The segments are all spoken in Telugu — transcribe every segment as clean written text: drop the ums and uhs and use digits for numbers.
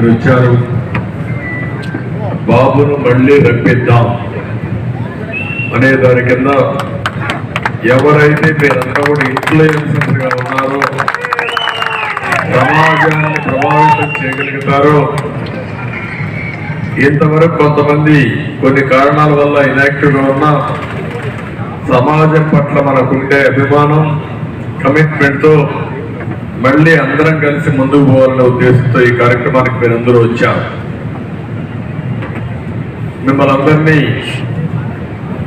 మీరు వచ్చారు. బాబును మళ్ళీ రప్పిద్దాం అనే దాని కింద ఎవరైతే మీరంతా కూడా ఇన్ఫ్లుయెన్సర్స్ గా ఉన్నారో, సమాజాన్ని ప్రభావితం చేయగలుగుతారో, ఇంతవరకు కొంతమంది కొన్ని కారణాల వల్ల ఇనాక్టివ్ గా ఉన్న సమాజం పట్ల మనకుండే అభిమానం, కమిట్మెంట్ తో మళ్ళీ అందరం కలిసి ముందుకు పోవాలనే ఉద్దేశంతో ఈ కార్యక్రమానికి మీరందరూ వచ్చారు. మిమ్మల్ని అందరినీ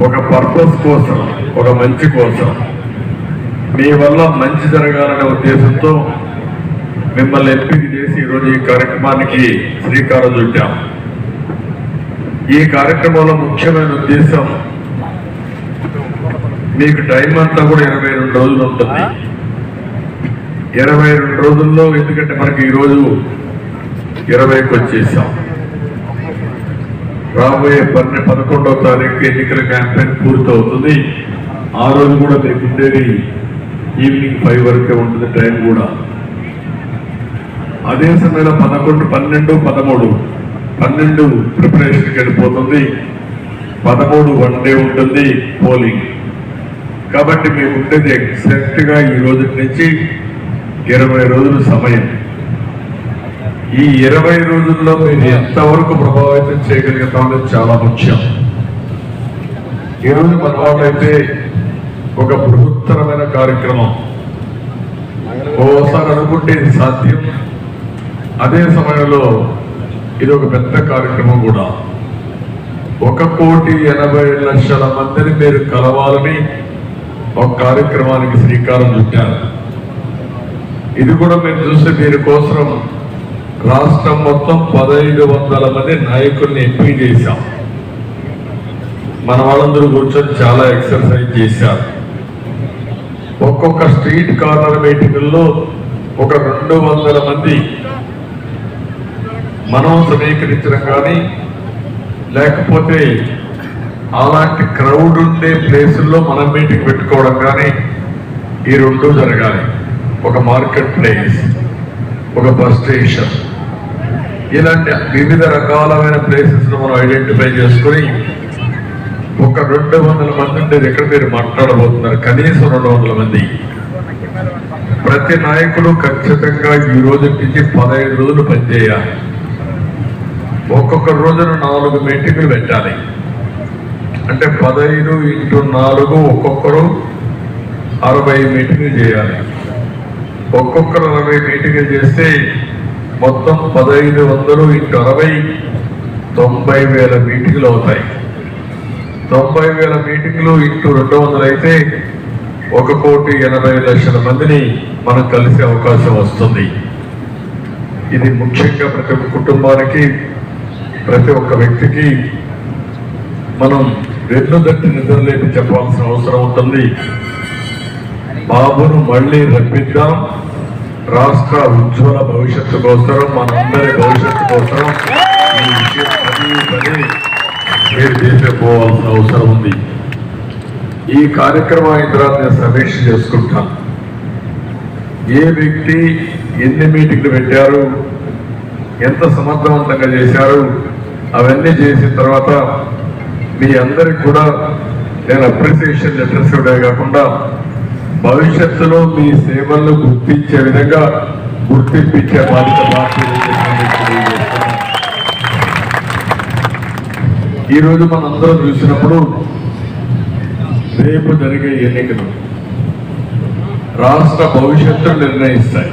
ఒక పర్పస్ కోసం, ఒక మంచి కోసం, మీ వల్ల మంచి జరగాలనే ఉద్దేశంతో మిమ్మల్ని ఎంపిక చేసి ఈరోజు ఈ కార్యక్రమానికి శ్రీకారం చుట్టాం. ఈ కార్యక్రమంలో ముఖ్యమైన ఉద్దేశం, మీకు టైం అంతా కూడా 22 రోజులు ఉంటుంది. 22 రోజుల్లో, ఎందుకంటే మనకి ఈరోజు 20కి వచ్చేసాం, రాబోయే 11వ తారీఖు ఎన్నికల క్యాంపెయిన్ పూర్తవుతుంది. ఆ రోజు కూడా మీకు ఉండేది ఈవినింగ్ 5 వరకే ఉంటుంది టైం కూడా. అదే సమయంలో 11, 12, 13 ప్రిపరేషన్కి వెళ్ళిపోతుంది. 13 1 డే ఉంటుంది పోలింగ్. కాబట్టి మీకు ఉండేది ఎగ్జాక్ట్ గా ఈ రోజు నుంచి 20 రోజుల సమయం. ఈ 20 రోజుల్లో మీరు ఎంతవరకు ప్రభావితం చేయగలుగుతాం అనేది చాలా ముఖ్యం. ఈరోజు మన వాళ్ళైతే ఒక బృహత్తరమైన కార్యక్రమం, ఓసారి అనుకుంటే ఇది సాధ్యం, అదే సమయంలో ఇది ఒక పెద్ద కార్యక్రమం కూడా. 1,80,00,000 మందిని మీరు కలవాలని ఒక కార్యక్రమానికి శ్రీకారం చుట్టారు. ఇది కూడా మీరు చూస్తే దీని కోసం రాష్ట్రం మొత్తం 1,500 మంది నాయకుల్ని ఎంపిక చేశాం. మన వాళ్ళందరూ కూర్చొని చాలా ఎక్సర్సైజ్ చేశారు. ఒక్కొక్క స్ట్రీట్ కార్నర్ మీటింగుల్లో ఒక 200 మంది మనం సమీకరించడం కానీ, లేకపోతే అలాంటి క్రౌడ్ ఉండే ప్లేసుల్లో మనం మీటింగ్ పెట్టుకోవడం కానీ, ఈ 2 జరగాలి. ఒక మార్కెట్ ప్లేస్, ఒక బస్ స్టేషన్, ఇలాంటి వివిధ రకాలమైన ప్లేసెస్ మనం ఐడెంటిఫై చేసుకుని ఒక 200 మంది ఉండేది ఎక్కడ మీరు మాట్లాడబోతున్నారు, కనీసం 200 మంది. ప్రతి నాయకులు ఖచ్చితంగా ఈ రోజు నుంచి 15 రోజులు పనిచేయాలి. ఒక్కొక్క రోజున 4 మీటింగులు పెట్టాలి. అంటే 15 × 4 ఒక్కొక్కరు 60 మీటింగులు చేయాలి. ఒక్కొక్కరు 60 మీటింగులు చేస్తే మొత్తం 1500 × 60 90,000 మీటింగులు అవుతాయి. 90,000 మీటింగులు × 200 అయితే 1,80,00,000 మందిని మనం కలిసే అవకాశం వస్తుంది. ఇది ముఖ్యంగా ప్రతి ఒక్క కుటుంబానికి, ప్రతి ఒక్క వ్యక్తికి మనం వెన్నుదట్టి నిద్రలేపి చెప్పాల్సిన అవసరం ఉంటుంది. బాబును మళ్ళీ రప్పిద్దాం, రాష్ట్ర ఉజ్వల భవిష్యత్తు కోసం, మనందరి భవిష్యత్తు కోసం ఈ విషయం పదే మీరు చేసిపోవాల్సిన అవసరం ఉంది. ఈ కార్యక్రమం అయిన తర్వాత నేను సమీక్ష చేసుకుంటాను. ఏ వ్యక్తి ఎన్ని మీటింగ్లు పెట్టారు, ఎంత సమర్థవంతంగా చేశారు, అవన్నీ చేసిన తర్వాత మీ అందరికి కూడా నేను అప్రిసియేషన్ లెటర్స్ ఇవ్వడమే కాకుండా భవిష్యత్తులో మీ సేవలను గుర్తించే విధంగా గుర్తింపించే బాధ్యత పార్టీ. ఈరోజు మనందరం చూసినప్పుడు రేపు జరిగే ఎన్నికలు రాష్ట్ర భవిష్యత్తును నిర్ణయిస్తాయి.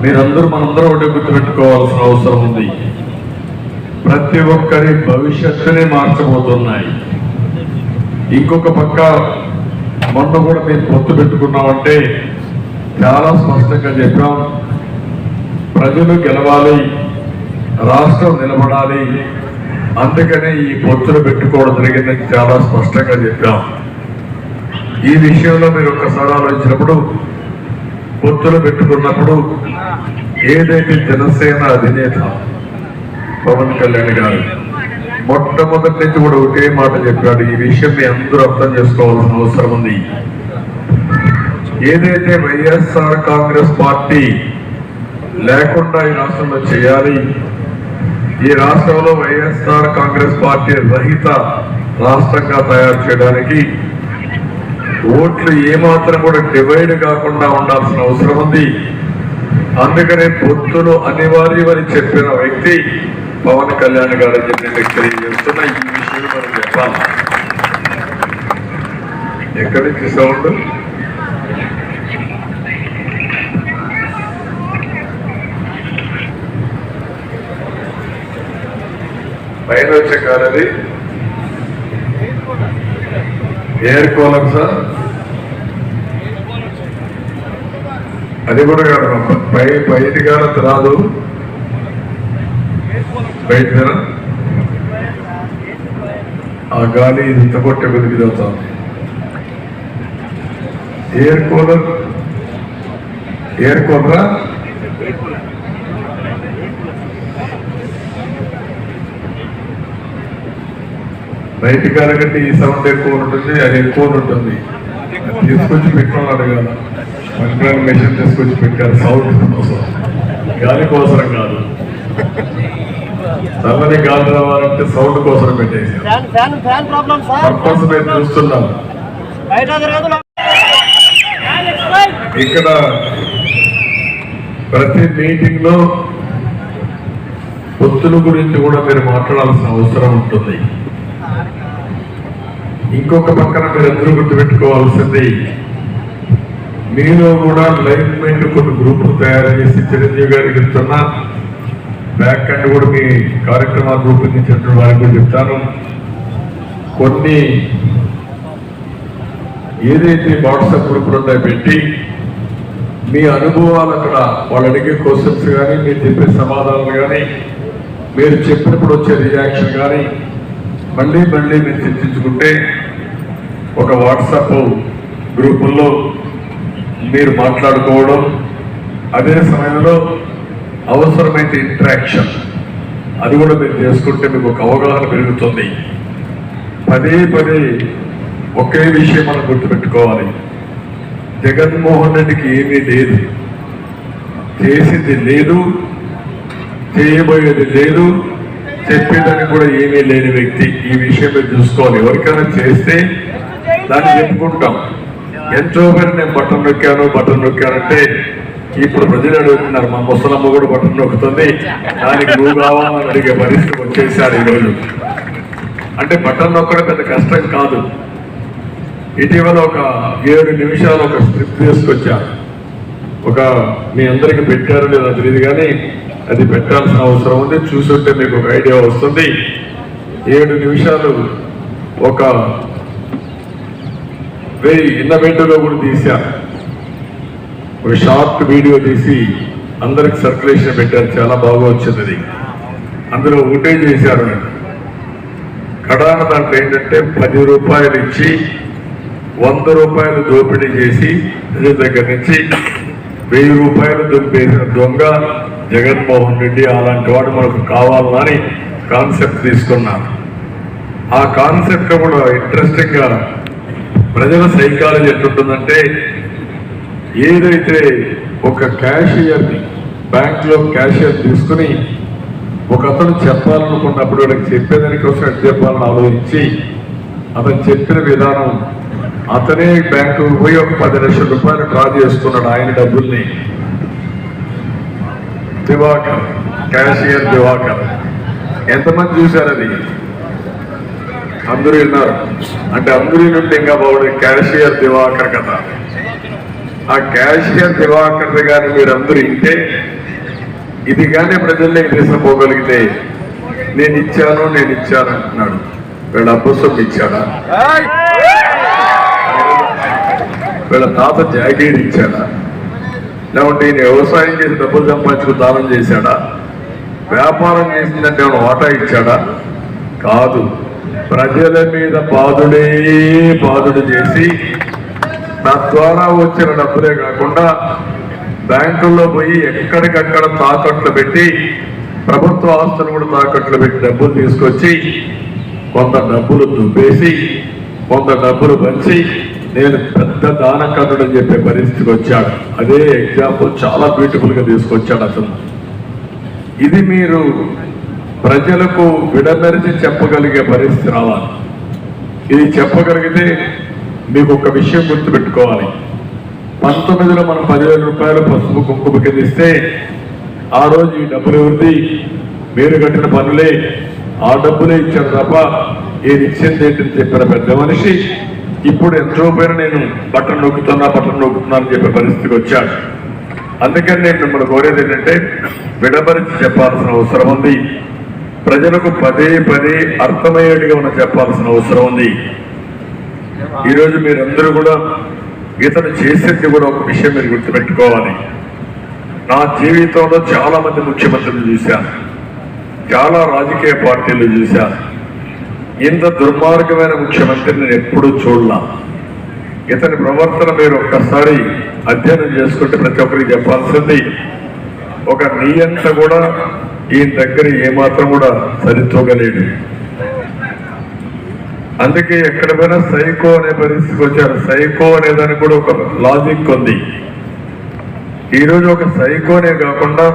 మీరందరూ మనందరూ ఒకటి గుర్తుపెట్టుకోవాల్సిన అవసరం ఉంది. ప్రతి ఒక్కరి భవిష్యత్తునే మార్చబోతున్నాయి. ఇంకొక పక్క మొన్న కూడా మేము పొత్తు పెట్టుకున్నామంటే చాలా స్పష్టంగా చెప్పాం, ప్రజలు గెలవాలి, రాష్ట్రం నిలబడాలి, అందుకనే ఈ పొత్తులు పెట్టుకోవడం జరిగిందని చాలా స్పష్టంగా చెప్పాం. ఈ విషయంలో మీరు ఒక్కసారి ఆలోచించినప్పుడు, పొత్తులు పెట్టుకున్నప్పుడు ఏదైతే జనసేన అధినేత పవన్ కళ్యాణ్ గారు మొట్టమొదటి నుంచి కూడా ఒకే మాట చెప్పాడు. ఈ విషయం మీ అందరూ అర్థం చేసుకోవాల్సిన అవసరం ఉంది. ఏదైతే వైఎస్ఆర్ కాంగ్రెస్ పార్టీ లేకుండా ఈ రాష్ట్రంలో చేయాలి. ఈ రాష్ట్రంలో వైఎస్ఆర్ కాంగ్రెస్ పార్టీ రహిత రాష్ట్రంగా తయారు చేయడానికి ఓట్లు ఏమాత్రం కూడా డివైడ్ కాకుండా ఉండాల్సిన అవసరం ఉంది. అందుకనే పొత్తులు అనివార్యమని చెప్పిన వ్యక్తి పవన్ కళ్యాణ్ గారు అని చెప్పి మీకు తెలియజేస్తున్న ఈ విషయం మనం చెప్పాలి. ఎక్కడి నుంచి సౌండ్? పైన వచ్చే కాలది ఎయిర్ కూలర్ సార్, అది కూడా కాదు. బయట కాలం రాదు, బయట ఆ గాలి ఇంత కొట్టే బతికి అవుతాం. ఎయిర్ కూలరా బయట గాలి కంటే ఈ సౌండ్ ఎక్కువ ఉంటుంది, అది ఎక్కువ ఉంటుంది. తీసుకొచ్చి పెట్టుకోవాలి అడగాల, మంచి మెషిన్ తీసుకొచ్చి పెట్టారు సౌండ్ కోసం, గాలి కోసరం కాదు. చల్లని గాలి రావాలంటే సౌండ్ కోసం పెట్టేసారు. పర్పస్ మేము చూస్తున్నాం. ఇక్కడ ప్రతి మీటింగ్ లో పొత్తుల గురించి కూడా మీరు మాట్లాడాల్సిన అవసరం ఉంటుంది. ఇంకొక పక్కన మీరు అందరూ గుర్తుపెట్టుకోవాల్సింది, మీలో కూడా లైన్మెంట్ కొన్ని గ్రూపులు తయారు చేసి చిరంజీవి గారికి చెప్తున్నా, బ్యాక్ అండ్ కూడా మీ కార్యక్రమాలు రూపొందించిన వారికి చెప్తాను. కొన్ని ఏదైతే వాట్సాప్ గ్రూపులు ఉంటాయి పెట్టి మీ అనుభవాలు అక్కడ వాళ్ళు అడిగే క్వశ్చన్స్ కానీ, మీరు చెప్పే సమాధానాలు కానీ, మీరు చెప్పినప్పుడు వచ్చే రియాక్షన్ కానీ మళ్ళీ మీరు చర్చించుకుంటే ఒక వాట్సాప్ గ్రూపుల్లో మీరు మాట్లాడుకోవడం, అదే సమయంలో అవసరమైతే ఇంటరాక్షన్ అది కూడా మీరు చేసుకుంటే మీకు ఒక అవగాహన పెరుగుతుంది. పదే ఒకే విషయం మనం గుర్తుపెట్టుకోవాలి. జగన్మోహన్ రెడ్డికి ఏమీ లేదు, చేసింది లేదు, చేయబోయేది లేదు, చెప్పేదానికి కూడా ఏమీ లేని వ్యక్తి. ఈ విషయం మీరు చూసుకోవాలి. ఎవరికైనా చేస్తే దాన్ని చెప్పుకుంటాం. ఎంతో పేరు నేను బటన్ నొక్కానంటే ఇప్పుడు ప్రజలు అడుగుతున్నారు, మా ముసలమ్మ కూడా బటన్ నొక్కుతుంది, దానికి నువ్వు కావాలని అడిగే పరిస్థితి వచ్చేసారు ఈరోజు. అంటే బటన్ నొక్కడం పెద్ద కష్టం కాదు. ఇటీవల ఒక 7 నిమిషాలు ఒక స్క్రిప్ట్ తీసుకొచ్చా. మీ అందరికి పెట్టారు లేదా తెలియదు కానీ అది పెట్టాల్సిన అవసరం ఉంది. చూసుంటే మీకు ఒక ఐడియా వస్తుంది. 7 నిమిషాలు ఒక ఇన్నోవేటివ్లో కూడా తీసా. ఒక షార్ట్ వీడియో తీసి అందరికి సర్క్యులేషన్ పెట్టారు. చాలా బాగా వచ్చింది అది. అందులో ఒకటే చేశారు. కడాన దాంట్లో ఏంటంటే 10 రూపాయలు ఇచ్చి 100 రూపాయలు దోపిడీ చేసి ప్రజల దగ్గర నుంచి 1000 రూపాయలు దొంగేసిన దొంగ జగన్మోహన్ రెడ్డి. అలాంటి వాడు మనకు కావాలని కాన్సెప్ట్ తీసుకున్నాను. ఆ కాన్సెప్ట్ కూడా ఇంట్రెస్టింగ్ గా ప్రజల సైకాలజీ ఎట్లుంటుందంటే, ఏదైతే ఒక క్యాషియర్ని బ్యాంక్ లో క్యాషియర్ తీసుకుని ఒక అతను చెప్పాలనుకున్నప్పుడు వాడికి చెప్పేదానికోసం ఎట్లా చెప్పాలని ఆలోచించి అతను చెప్పిన విధానం, అతనే బ్యాంకుకు పోయి ఒక 10 లక్షల రూపాయలు డ్రా చేసుకున్నాడు ఆయన డబ్బుల్ని. దివాకర్, క్యాషియర్ దివాకర్. ఎంతమంది చూశారు అది? అందరూ విన్నారు. అంటే అందరూ నుండి ఇంకా బాగుంది క్యాషియర్ దివాకర్ కథ. ఆ క్యాషియర్ దివాకర్ గాని మీరు అందరూ ఇంటే, ఇది కానీ ప్రజల్లోకి తీసుకుపోగలిగితే నేను ఇచ్చాను అంటున్నాడు. వీళ్ళ అబ్బుసం ఇచ్చాడా? వీళ్ళ తాత జాగీర్ ఇచ్చాడా? లేకుంటే ఈయన వ్యవసాయం చేసి డబ్బులు సంపాదించుకు దానం చేశాడా? వ్యాపారం చేసిందంటే ఏమైనా వాటా ఇచ్చాడా? కాదు. ప్రజల మీద బాధుడు చేసి తద్వారా వచ్చిన డబ్బులే కాకుండా బ్యాంకుల్లో పోయి ఎక్కడికక్కడ తాకట్లు పెట్టి, ప్రభుత్వ ఆస్తులు కూడా తాకట్లు పెట్టి డబ్బులు తీసుకొచ్చి కొంత డబ్బులు దుబ్బేసి కొంత డబ్బులు పంచి నేను పెద్ద దానకర్ణుడు అని చెప్పే పరిస్థితికి వచ్చాడు. అదే ఎగ్జాంపుల్ చాలా బ్యూటిఫుల్ గా తీసుకొచ్చాడు అతను. ఇది మీరు ప్రజలకు విడమరిచి చెప్పగలిగే పరిస్థితి రావాలి. ఇది చెప్పగలిగితే మీకు ఒక విషయం గుర్తుపెట్టుకోవాలి. 19లో మనం 10,000 రూపాయలు పసుపు కుంకుమ కింద ఇస్తే ఆ రోజు ఈ డబ్బులు ఎవరిది? మీరు కట్టిన పనులే, ఆ డబ్బులే ఇచ్చాడు తప్ప ఏది ఇచ్చింది ఏంటని చెప్పిన పెద్ద మనిషి ఇప్పుడు ఎంత రూపాయలు నేను బట్టలు నొక్కుతున్నా అని చెప్పే పరిస్థితికి వచ్చాడు. అందుకని నేను మిమ్మల్ని కోరేది ఏంటంటే విడమరిచి చెప్పాల్సిన అవసరం ఉంది. ప్రజలకు పదే అర్థమయ్యేట్టుగా మనం చెప్పాల్సిన అవసరం ఉంది. ఈరోజు మీరందరూ కూడా ఇతను చేసేది కూడా ఒక విషయం మీరు గుర్తుపెట్టుకోవాలి. నా జీవితంలో చాలా మంది ముఖ్యమంత్రులు చూశాను, చాలా రాజకీయ పార్టీలు చూశాను. ఇంత దుర్మార్గమైన ముఖ్యమంత్రిని నేను ఎప్పుడూ చూడలా. ఇతని ప్రవర్తన మీరు ఒక్కసారి అధ్యయనం చేసుకుంటే ప్రతి ఒక్కరికి చెప్పాల్సింది, ఒక నియంత కూడా ఈయన దగ్గర ఏమాత్రం కూడా సరితూగలేడు. అందుకే ఎక్కడ పోయినా సైకో అనే పరిస్థితికి వచ్చారు. సైకో అనేదానికి కూడా ఒక లాజిక్ ఉంది. ఈరోజు ఒక సైకోనే కాకుండా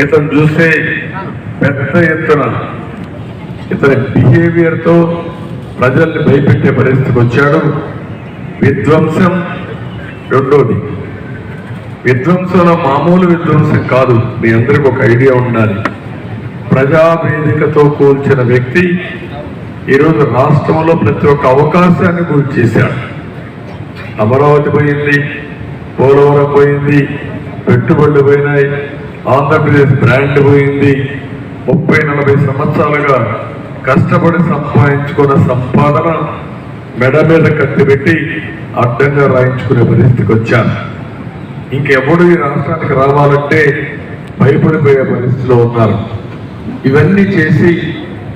ఇతను చూస్తే పెద్ద ఎత్తున ఇతని బిహేవియర్ తో ప్రజల్ని భయపెట్టే పరిస్థితికి వచ్చాడు. విధ్వంసం రెండోది. విధ్వంసంలో మామూలు విధ్వంసం కాదు, మీ అందరికి ఒక ఐడియా ఉండాలి. ప్రజావేదికతో కూల్చిన వ్యక్తి ఈరోజు రాష్ట్రంలో ప్రతి ఒక్క అవకాశాన్ని గుర్తు చేశాడు. అమరావతి పోయింది, పోలవరం పోయింది, పెట్టుబడులు పోయినాయి, ఆంధ్రప్రదేశ్ బ్రాండ్ పోయింది. 30-40 సంవత్సరాలుగా కష్టపడి సంపాదించుకున్న సంపాదన మెడ మీద కత్తిపెట్టి అడ్డంగా రాయించుకునే పరిస్థితికి వచ్చాను. ఇంకెప్పుడు ఈ రాష్ట్రానికి రావాలంటే భయపడిపోయే పరిస్థితిలో ఉన్నారు. ఇవన్నీ చేసి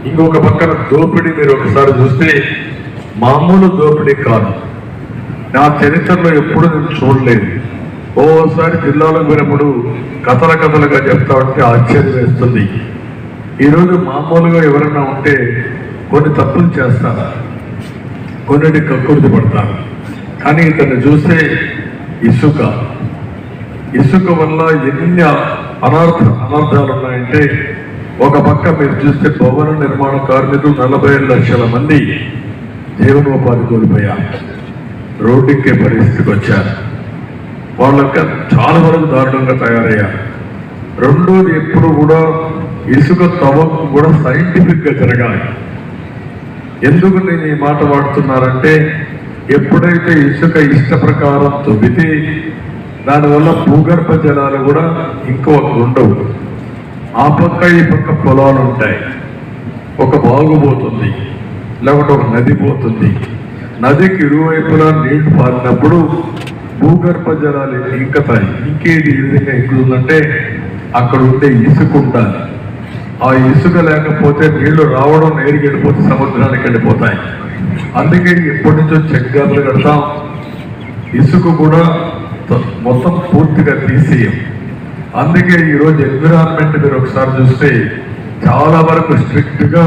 ఇంకొక పక్కన దోపిడీ మీరు ఒకసారి చూస్తే మామూలు దోపిడీ కాదు. నా చరిత్రలో ఎప్పుడు నేను చూడలేదు. ఓసారి జిల్లాలో పోయినప్పుడు కథలుగా చెప్తా ఉంటే ఆశ్చర్యం వేస్తుంది. ఈరోజు మామూలుగా ఎవరైనా ఉంటే కొన్ని తప్పులు చేస్తారు, కొన్నిటి కక్కుర్తి పడతారు. కానీ ఇతన్ని చూస్తే ఇసుక వల్ల ఎన్ని అనర్థాలు ఉన్నాయంటే, ఒక పక్క మీరు చూస్తే భవన నిర్మాణ కార్మికులు 47 లక్షల మంది జీవనోపాధి కోల్పోయారు, రోడ్డుకే పరిస్థితికి వచ్చారు. వాళ్ళకి చాలా వరకు దారుణంగా తయారయ్యారు. రెండోది, ఎప్పుడు కూడా ఇసుక తవ్వకం కూడా సైంటిఫిక్ గా జరగాలి. ఎందుకు నేను ఈ మాట వాడుతున్నారంటే, ఎప్పుడైతే ఇసుక ఇష్ట ప్రకారం తవ్వితే దానివల్ల భూగర్భ జలాలు కూడా ఇంకో ఉండవు. ఆ పక్క ఈ పక్క పొలాలు ఉంటాయి, ఒక బాగు పోతుంది, లేకపోతే ఒక నది పోతుంది. నదికి ఇరువైపులా నీళ్లు పారినప్పుడు భూగర్భ జలాలు ఇంకతాయి. ఇంకేది ఈ విధంగా ఎక్కుతుందంటే అక్కడ ఉండే ఇసుక ఉండాలి. ఆ ఇసుక లేకపోతే నీళ్లు రావడం నేరుగా వెళ్ళిపోతే సముద్రానికి వెళ్ళిపోతాయి. అందుకే ఎప్పటి నుంచో చెక్ డ్యామ్లు కడతాం. ఇసుక కూడా మొత్తం పూర్తిగా తీసేయం. అందుకే ఈరోజు ఎన్విరాన్మెంట్ మీరు ఒకసారి చూస్తే చాలా వరకు స్ట్రిక్ట్ గా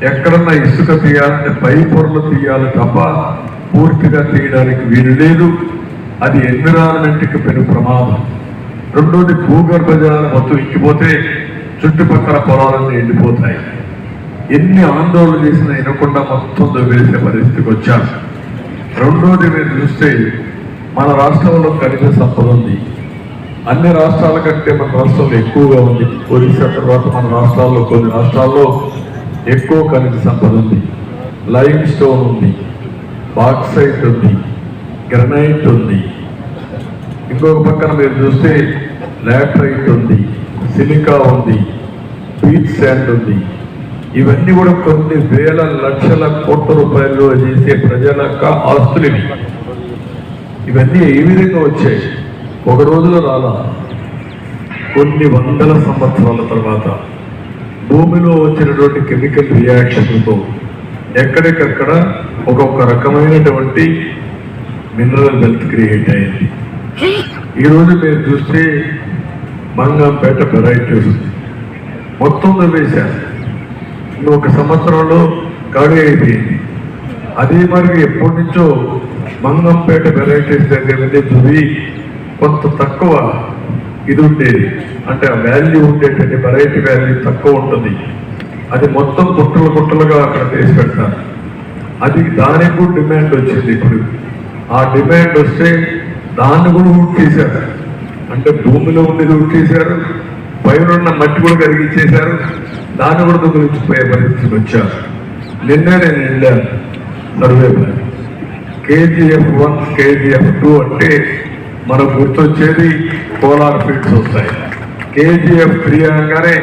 ఎక్కడన్నా ఇసుక తీయాలంటే పై పొరలు తీయాలి తప్ప పూర్తిగా తీయడానికి వీలు లేదు. అది ఎన్విరాన్మెంట్కి పెను ప్రమాదం. రెండోది, భూగర్భ జలాలు మొత్తం ఇంకిపోతే చుట్టుపక్కల పొలాలన్నీ ఎండిపోతాయి. ఎన్ని ఆందోళన చేసినా వినకుండా మొత్తం దొంగిలిసే పరిస్థితికి వచ్చారు. రెండోది, మీరు చూస్తే మన రాష్ట్రంలో ఖనిజ సంపద ఉంది. అన్ని రాష్ట్రాల కంటే మన రాష్ట్రంలో ఎక్కువగా ఉంది. ఒరిస్సా తర్వాత మన రాష్ట్రాల్లో కొన్ని రాష్ట్రాల్లో ఎక్కువ ఖనిజ సంపద ఉంది. లైమ్ స్టోన్ ఉంది, బాక్సైట్ ఉంది, గ్రనైట్ ఉంది. ఇంకొక పక్కన మీరు చూస్తే లాటరైట్ ఉంది, సిలికా ఉంది, బీచ్ శాండ్ ఉంది. ఇవన్నీ కూడా కొన్ని వేల లక్షల కోట్ల రూపాయలు చేసే ప్రజల ఆస్తులు ఇవి. ఇవన్నీ ఏ విధంగా వచ్చాయి? ఒక రోజులో రాలా, కొన్ని వందల సంవత్సరాల తర్వాత భూమిలో వచ్చినటువంటి కెమికల్ రియాక్షన్తో ఎక్కడికక్కడ ఒక్కొక్క రకమైనటువంటి మినరల్ వెల్త్ క్రియేట్ అయింది. ఈరోజు మీరు చూస్తే మంగంపేట వెరైటీస్ మొత్తం వేశారు. ఇంకొక సంవత్సరంలో ఖాళీ అయిపోయింది. అదే మరి ఎప్పటి నుంచో మంగంపేట వెరైటీస్ దగ్గర నుండి దువి కొంత తక్కువ ఇది ఉండేది, అంటే ఆ వాల్యూ ఉండేటువంటి వెరైటీ వాల్యూ తక్కువ ఉంటుంది. అది మొత్తం గుట్టలు గుట్టలుగా అక్కడ తీసి పెడతారు. అది దానికి కూడా డిమాండ్ వచ్చింది. ఇప్పుడు ఆ డిమాండ్ వస్తే దాన్ని కూడా ఉట్టేశారు, అంటే భూమిలో ఉండేది ఉట్టేశారు, పైన ఉన్న మట్టి కూడా కరిగించేశారు, దాన్ని కూడా దొంగిలించిపోయే పరిస్థితికి వచ్చారు. నిన్నే నేను వెళ్ళాను సర్వే ప్లాన్. KGF1 KGF2 అంటే మనకు గుర్తొచ్చేది కోలార్ ఫీడ్స్ వస్తాయి. KGF3 అనగానే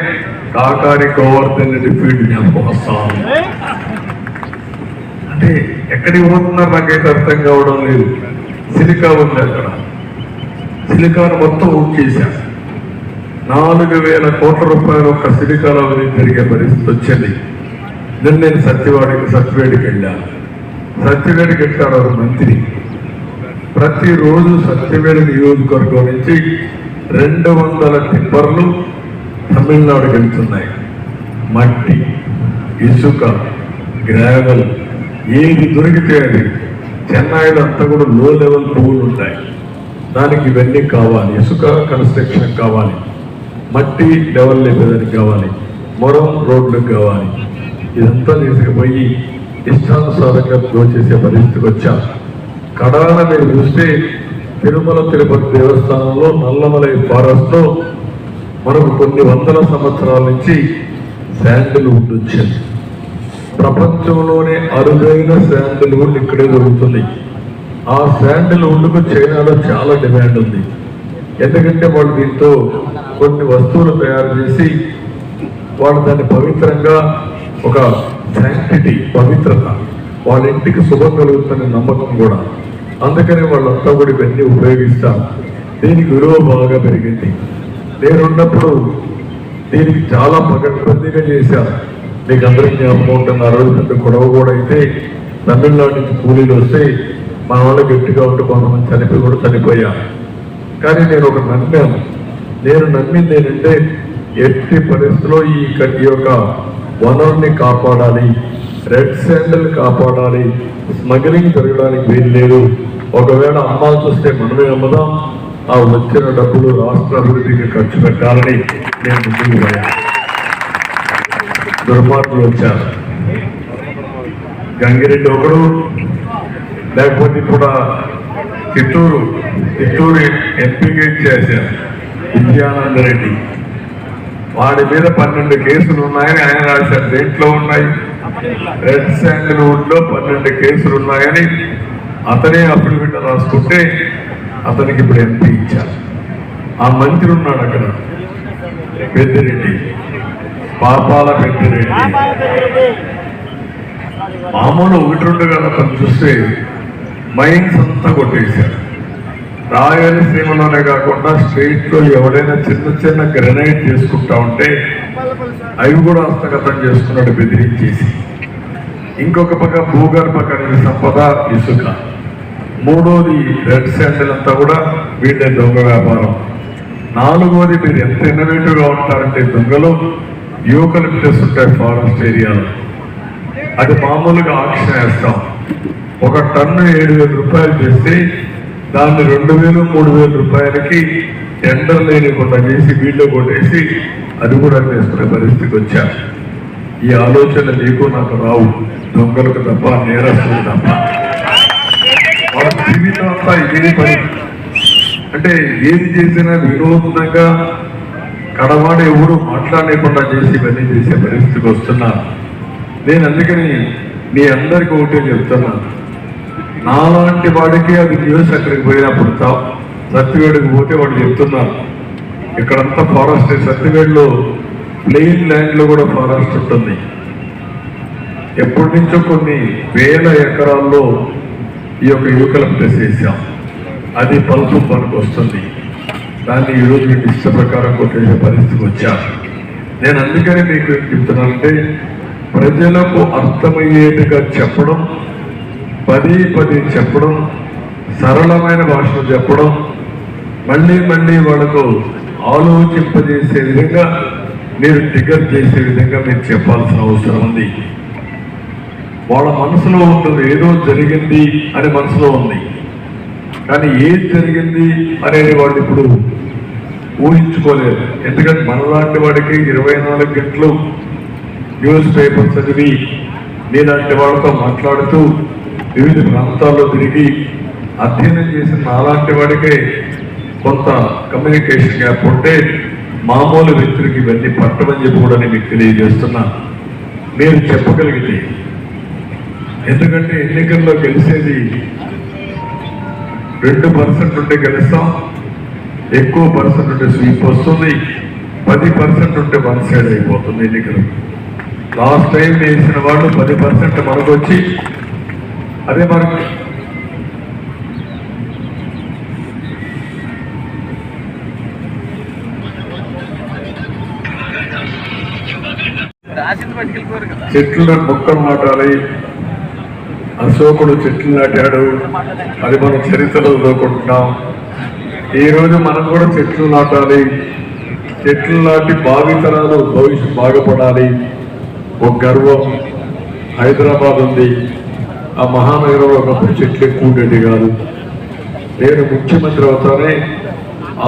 కాకాని గోవర్ధన్ రెడ్డి ఫీడ్ జ్ఞాపకం వస్తాం. అంటే ఎక్కడికి పోతున్నారు నాకైతే అర్థం కావడం లేదు. సిలికా ఉంది అక్కడ, సిలికాను మొత్తం ఊట్ చేశారు. 4,000 కోట్ల రూపాయలు ఒక సిలికాలో జరిగే పరిస్థితి వచ్చింది. నేను సత్యవేడికి వెళ్ళాను. సత్యవేడికి వెళ్తాడు ఒక మంత్రి. ప్రతిరోజు సత్యవేడి నియోజకవర్గం నుంచి 200 టిప్పర్లు తమిళనాడుకి వెళ్తున్నాయి. మట్టి, ఇసుక, గ్రావెల్ ఏది దొరికితే అది. చెన్నైలో అంతా కూడా లో లెవెల్ పువ్వులు ఉంటాయి, దానికి ఇవన్నీ కావాలి. ఇసుక కన్స్ట్రక్షన్ కావాలి, మట్టి లెవెల్ లేపేదానికి కావాలి, మొరం రోడ్లకు కావాలి. ఇదంతా తీసుకుపోయి ఇష్టానుసారంగా దోచేసే పరిస్థితికి వచ్చారు. కడాన మీరు చూస్తే తిరుమల తిరుపతి దేవస్థానంలో నల్లమలై ఫారెస్ట్ లో మనకు కొన్ని వందల సంవత్సరాల నుంచి శాండిల్వుడ్ వచ్చింది. ప్రపంచంలోనే అరుదైన శాండిల్వుడ్ ఇక్కడే దొరుకుతుంది. ఆ శాండిల్వుడ్కు చైనాలో చాలా డిమాండ్ ఉంది. ఎందుకంటే వాళ్ళు దీంతో కొన్ని వస్తువులు తయారు చేసి వాళ్ళు దాన్ని పవిత్రంగా, ఒక శాంక్టిటీ, పవిత్రత, వాళ్ళ ఇంటికి శుభం కలుగుతున్న నమ్మకం కూడా. అందుకని వాళ్ళంతా కూడా ఇవన్నీ ఉపయోగిస్తారు. దీనికి విలువ బాగా పెరిగింది. నేనున్నప్పుడు దీనికి చాలా పకడ్బందీగా చేశారు. మీకు అందరికీ జ్ఞాపకం ఉంటుంది, ఆ రోజు పెద్ద గొడవ కూడా అయితే తమిళనాడు నుంచి కూలీలు వస్తే మన వాళ్ళు గట్టిగా ఉంటే కొంతమంది కూడా చనిపోయారు. కానీ నేను ఒక నమ్మాను. నేను నమ్మింది ఏంటంటే ఎట్టి పరిస్థితిలో ఈ యొక్క వనరుని కాపాడాలి, రెడ్ శాండిల్ కాపాడాలి, స్మగ్లింగ్ జరగడానికి వీలు లేదు. ఒకవేళ అమ్మాల్సి వస్తే మనమే అమ్మదాం, ఆ వచ్చిన డబ్బులు రాష్ట్ర అభివృద్ధికి ఖర్చు పెట్టాలని నేను ముందుకు పోయాను. దుర్మార్గులు వచ్చారు. గంగిరెడ్డి ఒకడు, లేకపోతే ఇప్పుడు చిత్తూరు ఎంపీగా చేశారు విజయానంద రెడ్డి. వాడి మీద 12 కేసులు ఉన్నాయని ఆయన రాశారు. దేంట్లో ఉన్నాయి? రెడ్ శాండిల్వుడ్ లో 12 కేసులు ఉన్నాయని అతనే అఫిడవిట్ రాసుకుంటే అతనికి ఇప్పుడు ఎంపీ ఇచ్చారు. ఆ మంత్రి ఉన్నాడు అక్కడ, పెద్దిరెడ్డి, పాపాల పెద్దిరెడ్డి. మామూలు 1-2 గల అతను చూస్తే మైన్స్ అంతా కొట్టేశారు. రాయలసీమలోనే కాకుండా స్టేట్ లో ఎవరైనా చిన్న గ్రెనైట్ చేసుకుంటా ఉంటే అవి కూడా హస్తగతం చేసుకున్నాడు బెదిరించేసి. ఇంకొక పక్క భూగర్భ ఖనిజ సంపద, ఇసుక. మూడోది రెడ్ శాండిల్ అంతా కూడా వీళ్ళే దొంగ వ్యాపారం. నాలుగోది మీరు ఎంత ఇన్నోవేటివ్ గా ఉంటారంటే దొంగలు యూకలిప్టస్ ఉంటాయి ఫారెస్ట్ ఏరియాలో. అది మామూలుగా ఆక్షన్ వేస్తాం. ఒక టన్ను 7,000 రూపాయలు చేస్తే దాన్ని 2,000-3,000 రూపాయలకి టెండర్ లేనికుండా చేసి వీళ్ళు కొట్టేసి అది కూడా చేసుకునే పరిస్థితికి వచ్చారు. ఈ ఆలోచన నీకు నాకు రావు, దొంగలకు తప్ప, నేరస్తులు తప్ప. వాళ్ళ జీవితం అంతా ఇదే పని. అంటే ఏది చేసినా వినూత్నంగా కడవాడ ఎవరు మాట్లాడలేకుండా చేసి ఇవన్నీ చేసే పరిస్థితికి వస్తున్నారు. నేను అందుకని మీ అందరికీ ఒకటే చెప్తున్నాను, నాలాంటి వాడికి అది న్యూస్ అక్కడికి పోయినప్పుడు సత్యవేడికి పోతే వాళ్ళు చెప్తున్నారు ఇక్కడంతా ఫారెస్ట్. సత్యవేడిలో ప్లెయిన్ ల్యాండ్ లో కూడా ఫారెస్ట్ ఉంటుంది. ఎప్పటి నుంచో కొన్ని వేల ఎకరాల్లో ఈ యొక్క యూకలిప్టస్ వేసాం. అది పలుపు పనికి వస్తుంది. దాన్ని ఈరోజు మీకు ఇష్ట ప్రకారం కొట్టేసే పరిస్థితికి వచ్చారు. నేను అందుకని మీకు చెప్తున్నానంటే ప్రజలకు అర్థమయ్యేట్టుగా చెప్పడం, పదే చెప్పడం, సరళమైన భాషలో చెప్పడం, మళ్ళీ వాళ్ళకు ఆలోచింపజేసే విధంగా, మీరు ట్రిగర్ చేసే విధంగా మీరు చెప్పాల్సిన అవసరం ఉంది. వాళ్ళ మనసులో ఉంటుంది ఏదో జరిగింది అని మనసులో ఉంది, కానీ ఏది జరిగింది అనేది వాళ్ళు ఇప్పుడు ఊహించుకోలేరు. ఎందుకంటే మనలాంటి వాడికి 24 గంటలు న్యూస్ పేపర్ చదివి నీలాంటి వాళ్ళతో మాట్లాడుతూ వివిధ ప్రాంతాల్లో తిరిగి అధ్యయనం చేసిన నాలాంటి వాడికే కొంత కమ్యూనికేషన్ గ్యాప్ ఉంటే మామూలు వ్యక్తులకి ఇవన్నీ పట్టమని చెప్పి కూడా నేను మీకు తెలియజేస్తున్నా. మీరు చెప్పగలిగితే, ఎందుకంటే ఎన్నికల్లో గెలిచేది 2% ఉంటే గెలుస్తాం, ఎక్కువ పర్సెంట్ ఉంటే స్వీప్ వస్తుంది, 10% ఉంటే వన్ సైడ్ అయిపోతుంది ఎన్నికలు. లాస్ట్ టైం వేసిన వాళ్ళు 10% మనకు వచ్చి అదే మనకి చెట్లు మొక్కలు నాటాలి. అశోకుడు చెట్లు నాటాడు, అది మన చరిత్రలో చదువుకుంటున్నాం. ఈరోజు మనం కూడా చెట్లు నాటాలి. చెట్లు నాటి భావితరాలు భవిష్యత్తు బాగుపడాలి. ఒక గర్వం. హైదరాబాద్ ఉంది, ఆ మహానగరంలో ఒకప్పుడు చెట్లు ఎక్కువ ఉండేది కాదు. నేను ముఖ్యమంత్రి అవుతానే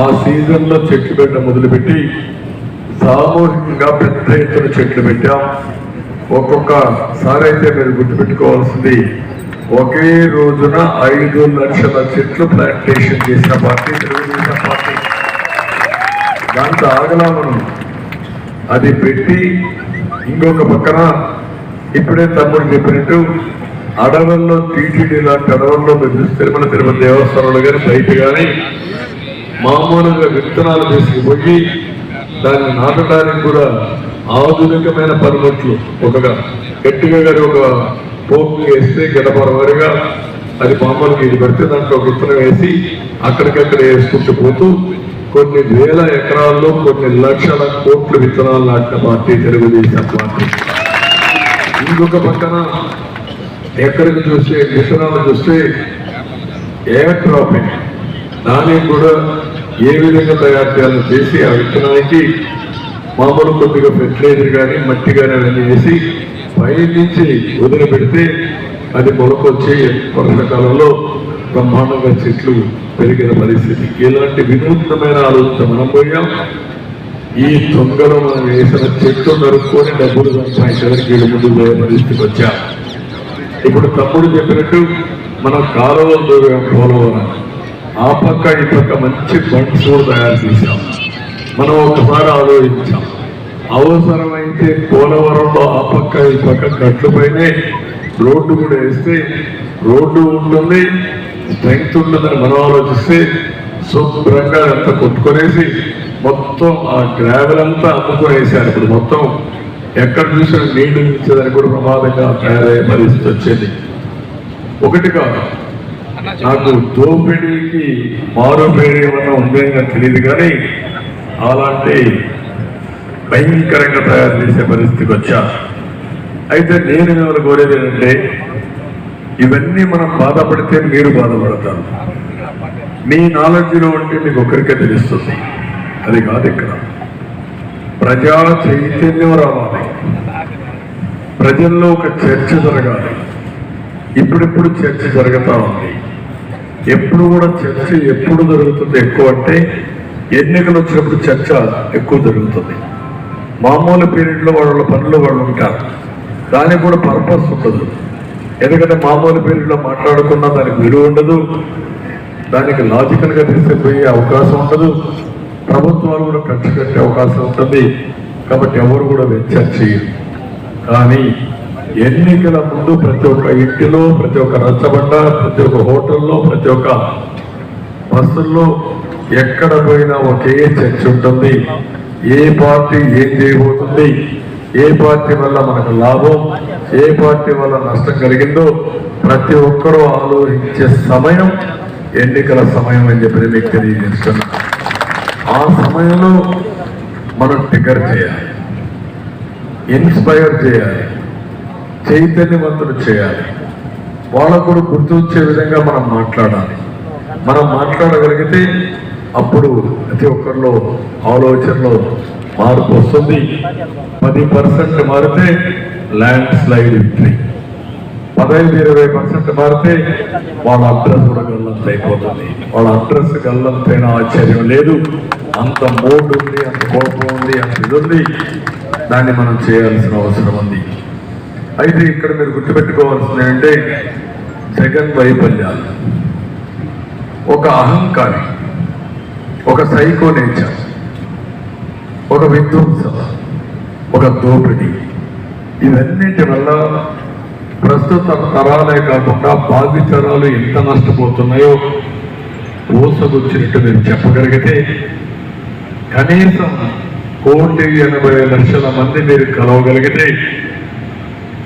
ఆ సీజన్లో చెట్లు పెట్టడం మొదలుపెట్టి సామూహికంగా పెద్ద ఎత్తున చెట్లు పెట్టాం. ఒక్కొక్కసారి అయితే మీరు గుర్తుపెట్టుకోవాల్సింది, ఒకే రోజున 5 లక్షల చెట్లు ప్లాంటేషన్ చేసిన పార్టీ తెలుగుదేశం పార్టీ. దాంతో ఆగలా మనం. అది పెట్టి ఇంకొక పక్కన ఇప్పుడే తమ్ముడు చెప్పినట్టు అడవుల్లో టీటీడీ లాంటి అడవుల్లో మీరు తిరుమల దేవస్థానంలో కానీ బయట కానీ మామూలుగా విత్తనాలు తీసుకుపోయి దాన్ని నాటడానికి కూడా ఆధునికమైన పనిముట్లు ఒకగా గట్టిగా కానీ ఒక పోపు వేస్తే గడపర వారిగా అది మామూలుగా ఇది పెడితే దాంట్లో విత్తనం వేసి అక్కడికక్కడ వేసుకుంటూ పోతూ కొన్ని వేల ఎకరాల్లో కొన్ని లక్షల కోట్ల విత్తనాలు నాటిన పార్టీ తెలుగుదేశం పార్టీ. ఇంకొక పక్కన ఎక్కడికి చూస్తే విత్తనాలు చూస్తే ఎయిర్ డ్రాపింగ్, దానికి కూడా ఏ విధంగా తయారు చేయాలని చేసి ఆ విత్తనానికి మామూలు కొద్దిగా ఫెర్టిలైజర్ కానీ మట్టి కానీ అవన్నీ వేసి పై నుంచి వదిలిపెడితే అది మొలకొచ్చి వర్షాకాలంలో బ్రహ్మాండంగా చెట్లు పెరిగిన పరిస్థితి. ఇలాంటి వినూత్నమైన ఆలోచన మనం పోయాం. ఈ దొంగలు మనం వేసిన చెట్లు నరుక్కొని డబ్బులు సంపాదించడానికి ముందు పోయే పరిస్థితికి వచ్చాం. ఇప్పుడు తమ్ముడు చెప్పినట్టు మనం కాలువలు పోలవరం ఆ పక్క ఈ పక్క మంచి బండ్స్ కూడా తయారు చేశాం. మనం ఒకసారి ఆలోచించాం, అవసరమైతే పోలవరంలో ఆ పక్క ఈ పక్క గట్లపైనే రోడ్డు కూడా వేస్తే రోడ్డు ఉంటుంది, స్ట్రెంగ్త్ ఉంటుందని మనం ఆలోచిస్తే శుభ్రంగా అంతా కొట్టుకొనేసి మొత్తం ఆ గ్రావెల్ అంతా అమ్ముకొనేసారు. ఇప్పుడు మొత్తం ఎక్కడ చూసినా నీళ్లు ఇచ్చేదని కూడా ప్రమాదంగా తయారయ్యే పరిస్థితి వచ్చేది. ఒకటి కాదు, నాకు దోపిడీకి మారు పేరు ఏమన్నా ఉందేమో తెలియదు, కానీ అలాంటి భయంకరంగా తయారు చేసే పరిస్థితికి వచ్చా. అయితే నేను మిమ్మల్ని కోరేది ఏంటంటే, ఇవన్నీ మనం బాధపడితే మీరు బాధపడతారు. మీ నాలెడ్జ్లో ఉంటే మీకు ఒకరికే తెలుస్తుంది. అది కాదు, ఇక్కడ ప్రజా చైతన్యం రావాలి, ప్రజల్లో ఒక చర్చ జరగాలి. ఇప్పుడిప్పుడు చర్చ జరుగుతూ ఉంది. ఎప్పుడు కూడా చర్చ ఎప్పుడు జరుగుతుంది ఎక్కువ అంటే ఎన్నికలు వచ్చినప్పుడు చర్చ ఎక్కువ జరుగుతుంది. మామూలు పీరియడ్లో వాళ్ళ పనులు వాళ్ళు ఉంటారు, దానికి కూడా పర్పస్ ఉండదు. ఎందుకంటే మామూలు పీరియడ్లో మాట్లాడుకున్నా దానికి విలువ ఉండదు, దానికి లాజికల్గా తీసుకుపోయే అవకాశం ఉండదు, ప్రభుత్వాలు కూడా ఖర్చు పెట్టే అవకాశం ఉంటుంది. కాబట్టి ఎవరు కూడా వెచ్చర్ చేయరు. కానీ ఎన్నికల ముందు ప్రతి ఒక్క ఇంటిలో, ప్రతి ఒక్క రచ్చబండ, ప్రతి ఒక్క హోటల్లో, ప్రతి ఒక్క బస్సుల్లో ఎక్కడ పోయినా ఒకే చర్చ ఉంటుంది. ఏ పార్టీ ఏం చేయబోతుంది, ఏ పార్టీ వల్ల మనకు లాభం, ఏ పార్టీ వల్ల నష్టం కలిగిందో ప్రతి ఒక్కరూ ఆలోచించే సమయం ఎన్నికల సమయం అని చెప్పి మీకు తెలియజేస్తున్నా. ఆ సమయంలో మనం ట్రిగర్ చేయాలి, ఇన్స్పైర్ చేయాలి, చైతన్యవంతులు చేయాలి. వాళ్ళకు కూడా గుర్తుంచే విధంగా మనం మాట్లాడాలి. మనం మాట్లాడగలిగితే అప్పుడు ప్రతి ఒక్కరిలో ఆలోచనలో మార్పు వస్తుంది. 10% మారితే ల్యాండ్ స్లైడ్ విక్టరీ. 15-20% మారితే వాళ్ళ అడ్రస్ కూడా గల్లంత అయిపోతుంది. వాళ్ళ అడ్రస్ గల్లంతైన ఆశ్చర్యం లేదు. అంత మోడ్ ఉంది, అంత కోపం ఉంది, అంత ఇది ఉంది. దాన్ని మనం చేయాల్సిన అవసరం ఉంది. అయితే ఇక్కడ మీరు గుర్తుపెట్టుకోవాల్సింది ఏంటంటే జగన్ వైఫల్యాలు, ఒక అహంకారి, ఒక సైకో నేచర్, ఒక విధ్వంసం, ఒక దోపిడీ, ఇవన్నిటి వల్ల ప్రస్తుత తరాలే కాకుండా భావితరాలు ఎంత నష్టపోతున్నాయో ఊసగొచ్చినట్టు మీరు చెప్పగలిగితే కనీసం 1,80,00,000 మంది మీరు కలవగలిగితే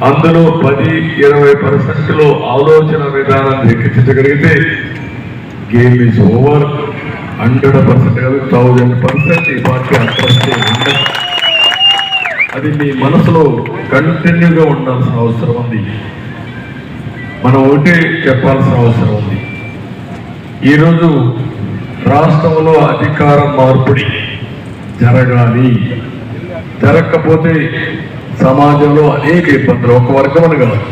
అందులో 10-20% ఆలోచన విధానాన్ని ఎక్కించగలిగితే గేమ్ ఈజ్ ఓవర్. 100% కాదు, 1000% ఈ పార్టీ అప్రస్తే ఉండదు. అది మీ మనసులో కంటిన్యూగా ఉండాల్సిన అవసరం ఉంది. మనం ఒకటే చెప్పాల్సిన అవసరం ఉంది. ఈరోజు రాష్ట్రంలో అధికార మార్పిడి జరగాలి. జరగకపోతే సమాజంలో అనేక ఇబ్బందులు. ఒక వర్గం అని కాదు,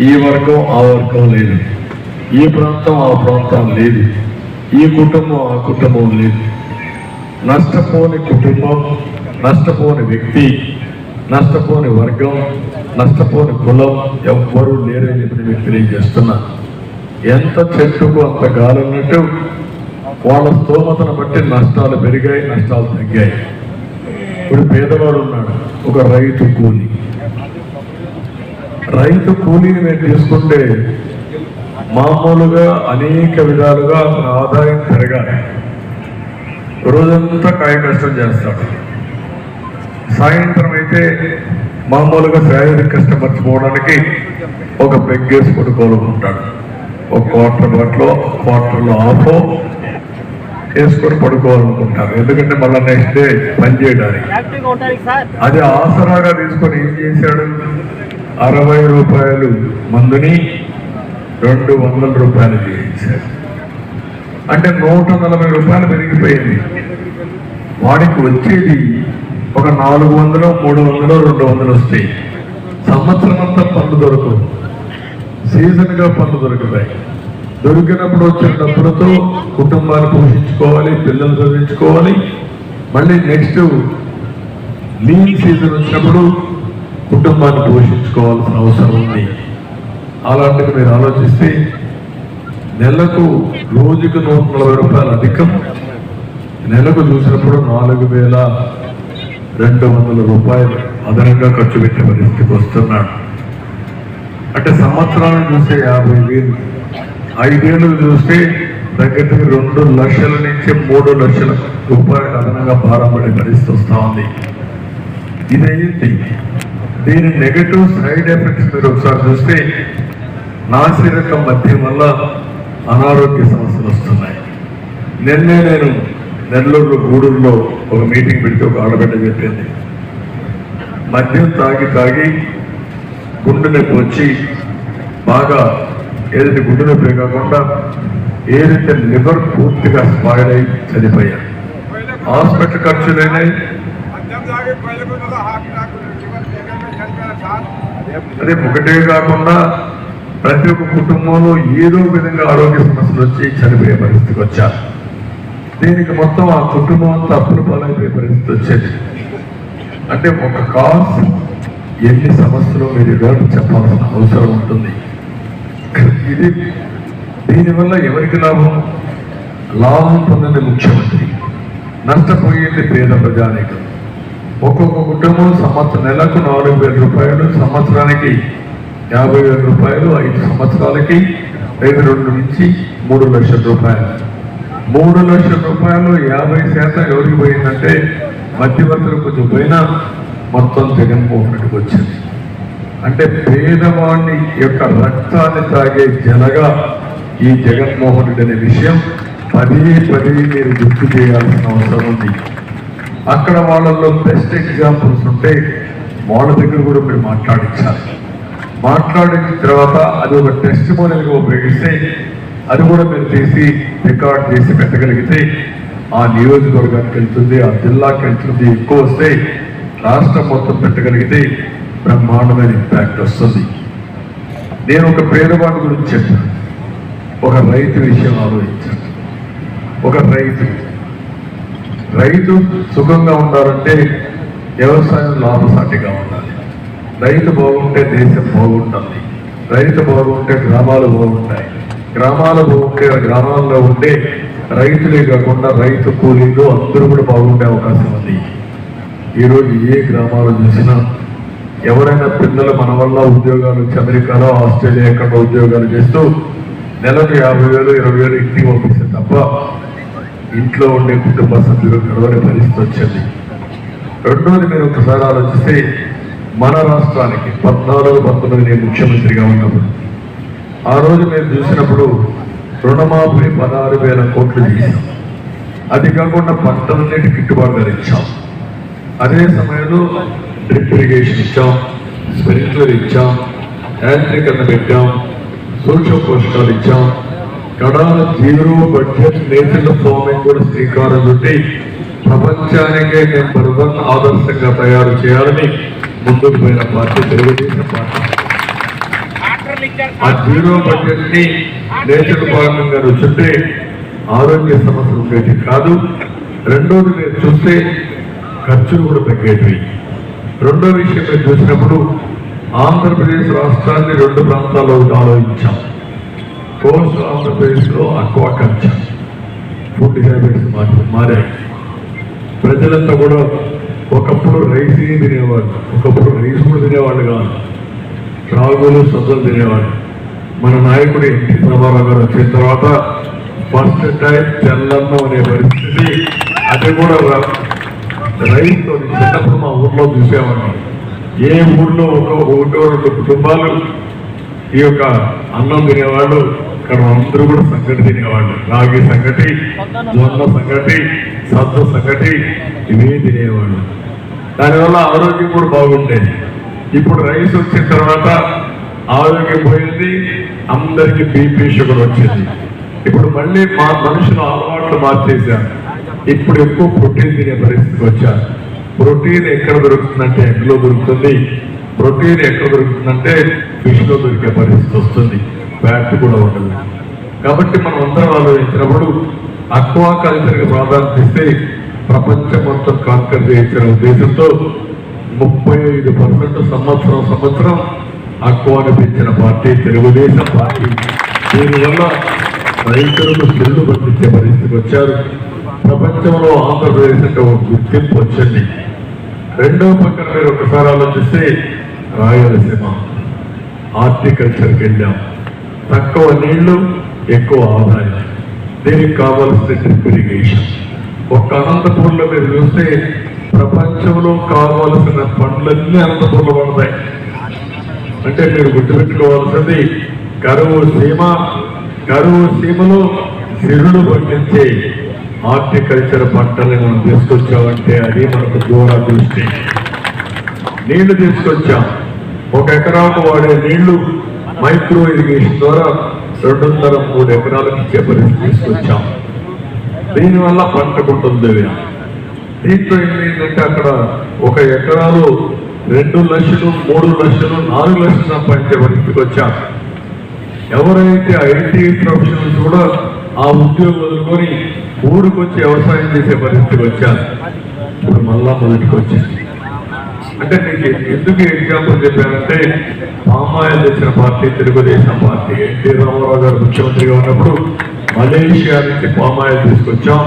ఈ వర్గం ఆ వర్గం లేదు, ఈ ప్రాంతం ఆ ప్రాంతం లేదు, ఈ కుటుంబం ఆ కుటుంబం లేదు. నష్టపోని కుటుంబం, నష్టపోని వ్యక్తి, నష్టపోని వర్గం, నష్టపోని కులం ఎవ్వరూ లేరని చెప్పి మీకు తెలియజేస్తున్నా. ఎంత చెట్టుకు అంత గాలన్నట్టు వాళ్ళ స్తోమతను బట్టి నష్టాలు పెరిగాయి, నష్టాలు తగ్గాయి. ఇప్పుడు పేదవాడు ఉన్నాడు, ఒక రైతు కూలి. రైతు కూలీని మీరు తీసుకుంటే మామూలుగా అనేక విధాలుగా ఆదాయం పెరగాలి. రోజంతా కాయ కష్టం చేస్తాడు. సాయంత్రం అయితే మామూలుగా శారీరక కష్టం మర్చిపోవడానికి ఒక పెగ్గేసి పడుకోవాలనుకుంటాడు. ఒక క్వార్టర్లో హాఫ్ వేసుకొని పడుకోవాలనుకుంటారు. ఎందుకంటే మళ్ళీ నెక్స్ట్ డే పని చేయడానికి. అది ఆసరాగా తీసుకొని ఏం చేశాడు, 60 రూపాయలు మందుని 200 రూపాయలు చేయించాడు. అంటే 140 రూపాయలు పెరిగిపోయింది. వాడికి వచ్చేది ఒక 400, 300, 200 వస్తాయి. సంవత్సరం అంతా పనులు దొరకవు, సీజన్గా పనులు దొరుకుతాయి. దొరికినప్పుడు వచ్చిన డబ్బులతో కుటుంబాన్ని పోషించుకోవాలి, పిల్లలు చదివించుకోవాలి. మళ్ళీ నెక్స్ట్ లీన్ సీజన్ వచ్చినప్పుడు కుటుంబాన్ని పోషించుకోవాల్సిన అవసరం ఉంది. అలాంటివి మీరు ఆలోచిస్తే నెలకు రోజుకు 140 రూపాయలు అధికం, నెలకు చూసినప్పుడు 4,200 రూపాయలు అదనంగా ఖర్చు పెట్టే పరిస్థితికి వస్తున్నాడు. అంటే సంవత్సరాన్ని చూస్తే 50,000, 5 ఏళ్ళు చూస్తే దగ్గర 2 లక్షల నుంచి 3 లక్షల రూపాయలు అదనంగా భారం పడే పరిస్థితి వస్తూ ఉంది. ఇదైంది. దీని నెగటివ్ సైడ్ ఎఫెక్ట్స్ మీరు ఒకసారి చూస్తే నాసిరకం మద్యం వల్ల అనారోగ్య సమస్యలు వస్తున్నాయి. నిన్నే నేను నెల్లూరు గూడూరులో ఒక మీటింగ్ పెడితే ఒక ఆడబిడ్డ చెప్పింది, మద్యం తాగి గుండె నొప్పి వచ్చి బాగా ఏదైతే గుండె నొప్పి కాకుండా ఏదైతే లివర్ పూర్తిగా స్పాయిల్ అయి చనిపోయారు. హాస్పిటల్ ఖర్చులైనాయి. అదే ఒకటే కాకుండా ప్రతి ఒక్క కుటుంబంలో ఏదో విధంగా ఆరోగ్య సమస్యలు వచ్చి చనిపోయే పరిస్థితికి వచ్చారు. దీనికి మొత్తం ఆ కుటుంబం అంతా అప్పుల పాలైపోయే పరిస్థితి వచ్చేది. అంటే ఒక కాజ్ ఎన్ని సమస్యలు మీరు ఎవరు చెప్పాల్సిన అవసరం ఉంటుంది. ఇది దీనివల్ల ఎవరికి లాభం? లాభం పొందింది ముఖ్యమంత్రి, నష్టపోయేది పేద ప్రజానీకం. ఒక్కొక్క కుటుంబం నెలకు 4,000 రూపాయలు, సంవత్సరానికి 50,000 రూపాయలు, 5 సంవత్సరాలకి 2 నుంచి 3 లక్షల రూపాయలు. 3 లక్షల రూపాయలు 50% ఎవరికి పోయిందంటే మధ్యవర్తులు కొంచెం పోయినా మొత్తం జగన్మోహన్ రెడ్డికి వచ్చింది. అంటే పేదవాడిని యొక్క రక్తాన్ని తాగే జనగా ఈ జగన్మోహన్ రెడ్డి అనే విషయం పదే మీరు గుర్తు చేయాల్సిన అవసరం ఉంది. అక్కడ వాళ్ళల్లో బెస్ట్ ఎగ్జాంపుల్స్ ఉంటే వాళ్ళ దగ్గర కూడా మీరు మాట్లాడించాలి. మాట్లాడిన తర్వాత అది ఒక టెస్టిమోనియల్గా ఉపయోగిస్తే అది కూడా మీరు చేసి రికార్డ్ చేసి పెట్టగలిగితే ఆ నియోజకవర్గానికి వెళ్తుంది, ఆ జిల్లాకి వెళ్తుంది. ఎక్కువ వస్తే రాష్ట్రం మొత్తం పెట్టగలిగితే బ్రహ్మాండమైన ఇంపాక్ట్ వస్తుంది. నేను ఒక పేదవాడి గురించి చెప్పాను, ఒక రైతు విషయం ఆలోచించాను. ఒక రైతు సుఖంగా ఉండాలంటే వ్యవసాయం లాభసాటిగా ఉండాలి. రైతు బాగుంటే దేశం బాగుంటుంది. రైతు బాగుంటే గ్రామాలు బాగుంటాయి. గ్రామాలు బాగుంటే గ్రామాల్లో ఉండే రైతులే కాకుండా రైతు కూలీలు అందరూ కూడా బాగుండే అవకాశం ఉంది. ఈరోజు ఏ గ్రామాలు చూసినా ఎవరైనా పిల్లలు మన వల్ల ఉద్యోగాలు అమెరికాలో ఆస్ట్రేలియా ఎక్కడ ఉద్యోగాలు చేస్తూ నెలకు 50,000 20,000 ఇంటికి పంపిస్తే తప్ప ఇంట్లో ఉండే కుటుంబ సభ్యులు గడవని పరిస్థితి వచ్చింది. రెండోది మీరు ఒకసారి ఆలోచిస్తే మన రాష్ట్రానికి 14-19 నేను ముఖ్యమంత్రిగా ఉన్నప్పుడు ఆ రోజు మీరు చూసినప్పుడు రుణమాఫీ 16,000 కోట్లు చేశాం. అది కాకుండా పంటలన్నిటి గిట్టుబాటు ధర ఇచ్చాం. అదే సమయంలో డ్రిప్ ఇరిగేషన్ ఇచ్చాం, స్ప్రింక్లర్ ఇచ్చాం, యాంత్రీకరణ పెట్టాం, సూక్ష్మ పోషకాలు ఇచ్చాం. కడాల 0 బడ్జెట్ నేషనల్ ఫార్మింగ్ కూడా శ్రీకారం చుట్టి ప్రపంచానికే నెంబర్ 1 ఆదర్శంగా తయారు చేయాలని ముందుకు పోయిన పార్టీ తెలుగుదేశం పార్టీ. ఆ 0 బడ్జెట్ ని నేషనల్ ఫార్మింగ్ గా వచ్చుంటే ఆరోగ్య సమస్యలు ఉండేవి కాదు. రెండోది మీరు చూస్తే ఖర్చులు కూడా తగ్గేవి. రెండో విషయం మీరు చూసినప్పుడు ఆంధ్రప్రదేశ్ రాష్ట్రాన్ని 2 ప్రాంతాల్లో ఆలోచించాం. కోస్ట్ ఆంధ్రప్రదేశ్లో అక్వాకల్చర్ ఫుడ్ హ్యాబిట్స్ మారాయి. ప్రజలంతా కూడా ఒకప్పుడు రైస్ తినేవాళ్ళు, ఒకప్పుడు రైస్ కూడా తినేవాళ్ళు కాదు, రాగులు సజ్జలు తినేవాళ్ళు. మన నాయకుడు ఎన్టీ రామారావు గారు వచ్చిన తర్వాత ఫస్ట్ టైం తెల్లన్నం అనే పరిస్థితి, అది కూడా రైస్తో. చిన్నప్పుడు మా ఊర్లో చూసేవాడిని, ఏ ఊర్లో ఒకటో 2 కుటుంబాలు ఈ యొక్క అన్నం తినేవాళ్ళు, ఇక్కడ అందరూ కూడా సంగటి తినేవాళ్ళు. రాగి సంగటి, జొన్న సంగటి, సద్ద సంగటి ఇవే తినేవాళ్ళు. దానివల్ల ఆరోగ్యం కూడా బాగుండేది. ఇప్పుడు రైస్ వచ్చిన తర్వాత ఆరోగ్యం పోయింది, అందరికీ బీపీ షుగర్ వచ్చింది. ఇప్పుడు మళ్ళీ మా మనుషుల అలవాట్లు మార్చేశారు. ఇప్పుడు ఎక్కువ ప్రోటీన్ తినే పరిస్థితికి వచ్చారు. ప్రోటీన్ ఎక్కడ దొరుకుతుందంటే ఎగ్లో దొరుకుతుంది, ప్రోటీన్ ఎక్కడ దొరుకుతుందంటే ఫిష్లో దొరికే పరిస్థితి వస్తుంది, ఫ్యాట్ కూడా ఉండదు. కాబట్టి మనం అందరం ఆలోచించినప్పుడు అక్వా కల్చర్కి ప్రాధాన్యత ఇస్తే ప్రపంచం మొత్తం కాంకర్ చేయించిన ఉద్దేశంతో 35% సంవత్సరం అక్వాను పెంచిన పార్టీ తెలుగుదేశం పార్టీ. దీనివల్ల రైతులకు చెల్లు పండించే పరిస్థితికి వచ్చారు. ప్రపంచంలో ఆంధ్రప్రదేశ్ అంటే ఒక గుర్తింపు వచ్చింది. రెండో పక్కన మీరు ఒకసారి ఆలోచిస్తే రాయలసీమ హార్టికల్చర్కి వెళ్ళాం. తక్కువ నీళ్లు ఎక్కువ ఆదాయం, దీనికి కావాల్సిన డ్రిప్ ఇరిగేషన్. ఒక్క అనంతపూర్లో మీరు చూస్తే ప్రపంచంలో కావాల్సిన పండ్లన్నీ అనంతపూర్లో పడతాయి. అంటే మీరు గుర్తుపెట్టుకోవాల్సింది కరువు సీమలో సిరులు పండించే హార్టికల్చర్ పంటల్ని మనం తీసుకొచ్చామంటే అది మనకు దూరదృష్టి. నీళ్లు తీసుకొచ్చాం. 1 ఎకరాకు వాడే నీళ్లు మైక్రో ఇరిగేషన్ ద్వారా 2.5-3 ఎకరాలకు ఇచ్చే పరిస్థితి తీసుకొచ్చాం. దీనివల్ల పంటకుంటుంది. దీంట్లో ఏంటంటే అక్కడ 1 ఎకరాలు 2 లక్షలు, 3 లక్షలు, 4 లక్షలు సంపాదించే పరిస్థితికి వచ్చాం. ఎవరైతే ఐటీ ప్రొఫెషనల్స్ కూడా ఆ ఉద్యోగం వదులుకొని ఊరికొచ్చి వ్యవసాయం చేసే పరిస్థితికి వచ్చారు. ఇప్పుడు మళ్ళా మొదటికి వచ్చింది. అంటే మీకు ఎందుకు ఎగ్జాంపుల్ చెప్పానంటే పామాయిల్ తెచ్చిన పార్టీ తెలుగుదేశం పార్టీ. ఎన్టీ రామారావు గారు ముఖ్యమంత్రిగా ఉన్నప్పుడు మలేషియా నుంచి పామాయిల్ తీసుకొచ్చాం.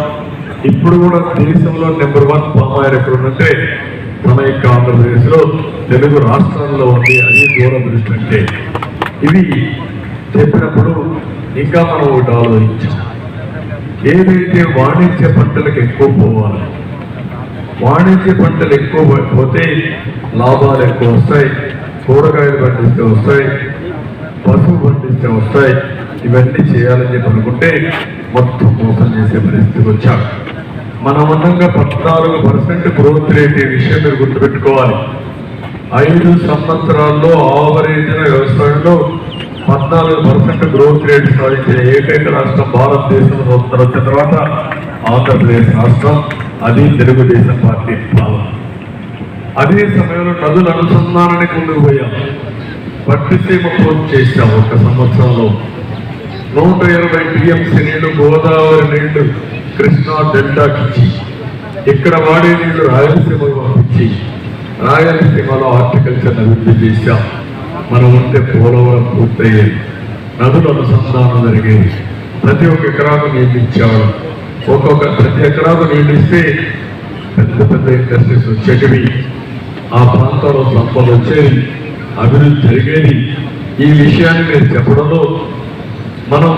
ఇప్పుడు కూడా దేశంలో నెంబర్ 1 పామాయిల్ ఎక్కడ ఉందంటే మన యొక్క ఆంధ్రప్రదేశ్ లో తెలుగు రాష్ట్రాల్లో ఉంది. అది దూరదృష్టి. అంటే ఇది చెప్పినప్పుడు ఇంకా మనం ఒకటి ఆలోచించాం. ఏదైతే వాణిజ్య పంటలకు ఎక్కువ పోవాలి, వాణిజ్య పంటలు ఎక్కువ పోతే లాభాలు ఎక్కువ వస్తాయి. కూరగాయలు పండిస్తే వస్తాయి, పశువు పండిస్తే వస్తాయి. ఇవన్నీ చేయాలని చెప్పి అనుకుంటే మొత్తం మోసం చేసే పరిస్థితికి వచ్చాం. మనం అన్నంగా 14% గ్రోత్ రేట్. ఈ విషయం మీరు గుర్తుపెట్టుకోవాలి. 5 సంవత్సరాల్లో ఆవరేజ్ వ్యవసాయంలో 14% గ్రోత్ రేట్ సాధించిన ఏకైక రాష్ట్రం భారతదేశంలో వచ్చిన తర్వాత ఆంధ్రప్రదేశ్ రాష్ట్రం. అది తెలుగుదేశం పార్టీ పాలన. అదే సమయంలో నదుల అనుసంధానానికి ముందుకు పోయాం. పట్టిసీమ పూర్తి చేశాం. ఒక సంవత్సరంలో 120 టీఎంసీ నీళ్లు గోదావరి నీళ్లు కృష్ణా డెల్టాకి ఇచ్చి, ఇక్కడ వాడే నీళ్లు రాయలసీమకు పంపించి రాయలసీమలో హార్టికల్చర్ అభివృద్ధి చేశాం. మనం ఉంటే పోలవరం పూర్తయ్యేది, నదుల అనుసంధానం జరిగేది, ప్రతి ఒక్క ఎకరాకు నీళ్ళు ఇచ్చేవాడు. ప్రతి ఎకరాకు నీళ్ళు ఇస్తే పెద్ద పెద్ద ఇండస్ట్రీస్ వచ్చేటివి, ఆ ప్రాంతంలో సంపద వచ్చేది, అభివృద్ధి జరిగేది. ఈ విషయాన్ని నేను చెప్పడంలో మనం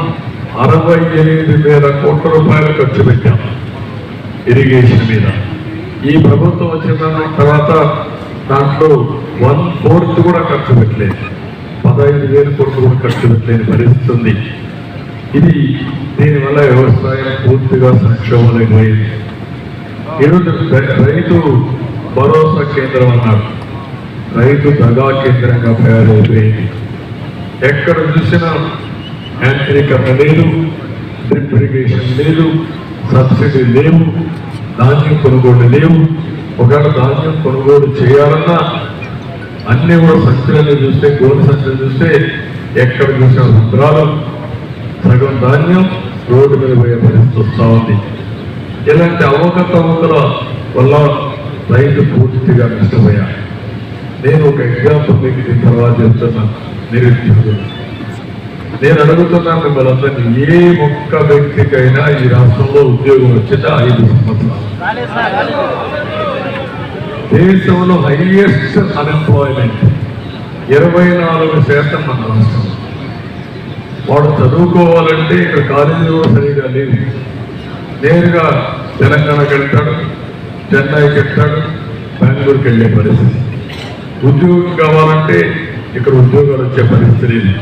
68,000 కోట్ల రూపాయలు ఖర్చు పెట్టాం ఇరిగేషన్ మీద. ఈ ప్రభుత్వం వచ్చిన తర్వాత దాంట్లో 1/4 కూడా ఖర్చు పెట్టలేదు, 15,000 కోట్లు కూడా ఖర్చు పెట్టలేని పరిస్థితి ఉంది. ఇది దీనివల్ల వ్యవసాయం పూర్తిగా సంక్షోభమైపోయింది. ఈరోజు రైతు భరోసా కేంద్రం అన్నారు, రైతు దగా కేంద్రంగా తయారైపోయింది. ఎక్కడ చూసినా యాంత్రీకరణ లేదు, డ్రిప్ ఇరిగేషన్ లేదు, సబ్సిడీ లేవు, ధాన్యం కొనుగోలు లేవు. ఒకవేళ ధాన్యం కొనుగోలు చేయాలన్నా అన్ని కూడా సంచులను చూస్తే, గోధుమ సంచులు చూస్తే ఎక్కడ చూసిన రంధ్రాలు, సగం ధాన్యం రోడ్డు మీద పోయే పరిస్థితి వస్తూ ఉంది. ఇలాంటి అవకతవకల వల్ల రైతు పూర్తిగా నష్టపోయాడు. నేను ఒక ఎగ్జాంపుల్ మీకు దీని తర్వాత చెప్తున్నా. నిరుద్యోగులు, నేను అడుగుతున్నా మిమ్మల్ని అందరినీ, ఏ ఒక్క వ్యక్తికైనా ఈ రాష్ట్రంలో ఉద్యోగం వచ్చిందా 5 సంవత్సరాలు? దేశంలో హైయెస్ట్ అన్ఎంప్లాయ్మెంట్ 24% మన రాష్ట్రం. వాడు చదువుకోవాలంటే ఇక్కడ కాలేజీలు కూడా సరిగా లేవు. నేరుగా తెలంగాణకి వెళ్తాడు, చెన్నైకి వెళ్తాడు, బెంగళూరుకి వెళ్ళే పరిస్థితి. ఉద్యోగం కావాలంటే ఇక్కడ ఉద్యోగాలు వచ్చే పరిస్థితి లేదు.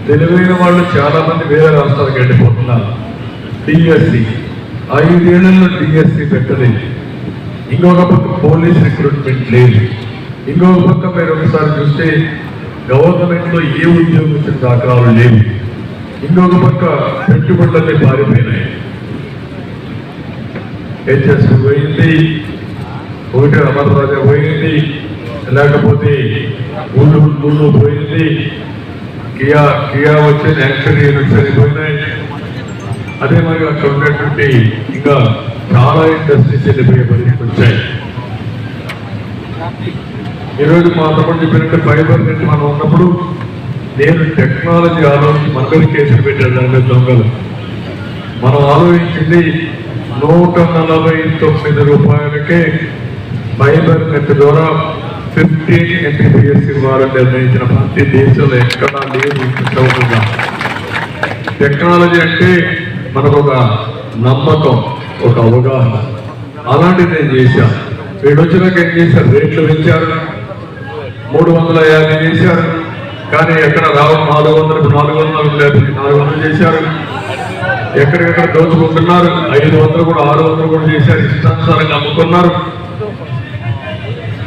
తెలివైన వాళ్ళు చాలా మంది వేరే రాష్ట్రాలకు వెళ్ళిపోతున్నారు. డిఎస్సి 5 ఏళ్లలో డిఎస్సి పెట్టలేదు. ఇంకొక పక్క పోలీస్ రిక్రూట్మెంట్ లేదు. ఇంకొక పక్క మీరు ఒకసారి చూస్తే గవర్నమెంట్ లో ఏ ఉద్యోగం వచ్చిన దాఖలాలు లేవు. ఇంకొక పక్క పెట్టుబడులన్నీ పారిపోయినాయి. హెచ్ఎస్ పోయింది, ఒకటి అమర్రాజా పోయింది, లేకపోతే ఊళ్ళు పోయింది, కియా వచ్చి యాక్షన్ యూనిట్స్ అయిపోయినాయి. అదే మరి అక్కడ ఉన్నటువంటి ఇంకా చాలా ఇండస్ట్రీస్ వెళ్ళిపోయే పరిస్థితి వచ్చాయి. ఈరోజు మా తమ్ముడు చెప్పినట్టు ఫైబర్ నెట్ మనం ఉన్నప్పుడు నేను టెక్నాలజీ ఆలోచించి మన మీద కేసులు పెట్టాను. దాని మీద దొంగలు మనం ఆలోచించింది 149 రూపాయలకే ఫైబర్ నెట్ ద్వారా 15 Mbps ఇవ్వాలని నిర్ణయించిన ప్రతి దేశంలో ఎక్కడా లేదు. చౌకగా టెక్నాలజీ అంటే మనకు ఒక నమ్మకం, ఒక అవగాహన. అలాంటిది నేను చేశాను. వీడు వచ్చినాక ఏం చేశారు, రేట్లు పెంచారు, 350 చేశారు. కానీ ఎక్కడ రావు 400 చేశారు. ఎక్కడికెక్కడ దోచుకుంటున్నారు. 500 కూడా 600 కూడా చేశారు. ఇష్టానుసారంగా అమ్ముకున్నారు.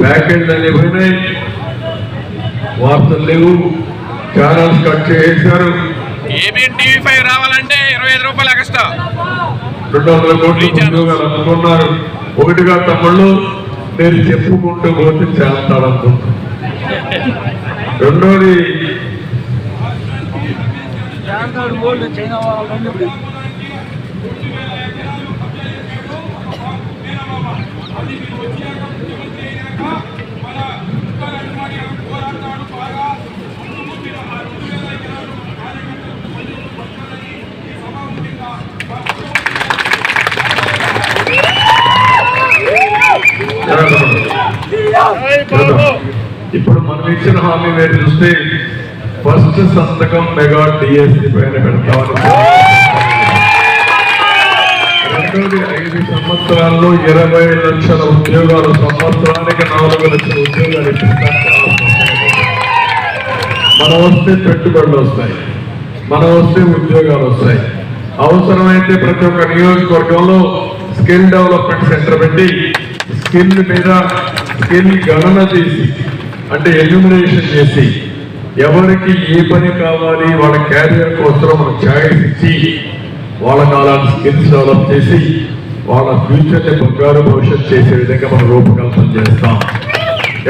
ప్యాకెట్లు అన్ని పోయినాయి, వార్తలు లేవు, ఛానల్స్ కట్ చేశారు. ఏబిఎన్ టీవీ5 రావాలంటే 25 రూపాయలు ఎక్స్ట్రా. 200 కోట్ల ఉద్యోగాలు అమ్ముకున్నారు. ఒకటిగా తమ్ముళ్ళు నేను చెప్పుకుంటూ పోతే చేస్తాడనుకుంటున్నాను. రెండోది ఇప్పుడు మనం ఇచ్చిన హామీ మీరు చూస్తే ఫస్ట్ సంతకం మెగా డిఎస్సి పైన పెడతామని. రెండోది 5 సంవత్సరాల్లో 20 లక్షల ఉద్యోగాలు, సంవత్సరానికి 4 లక్షల ఉద్యోగాలు ఇప్పిస్తాం. మనం వస్తే పెట్టుబడులు వస్తాయి, మనం వస్తే ఉద్యోగాలు వస్తాయి. అవసరమైతే ప్రతి ఒక్క నియోజకవర్గంలో స్కిల్ డెవలప్మెంట్ సెంటర్ పెట్టి స్కిల్ మీద స్కిల్ గణన చేసి, అంటే ఎన్యూమరేషన్ చేసి, ఎవరికి ఏ పని కావాలి వాళ్ళ క్యారియర్ కోసం మనం ఛాయిస్ ఇచ్చి వాళ్ళకి అలాంటి స్కిల్స్ డెవలప్ చేసి వాళ్ళ ఫ్యూచర్ని బంగారు భవిష్యత్తు చేసే విధంగా మనం రూపకల్పన చేస్తాం.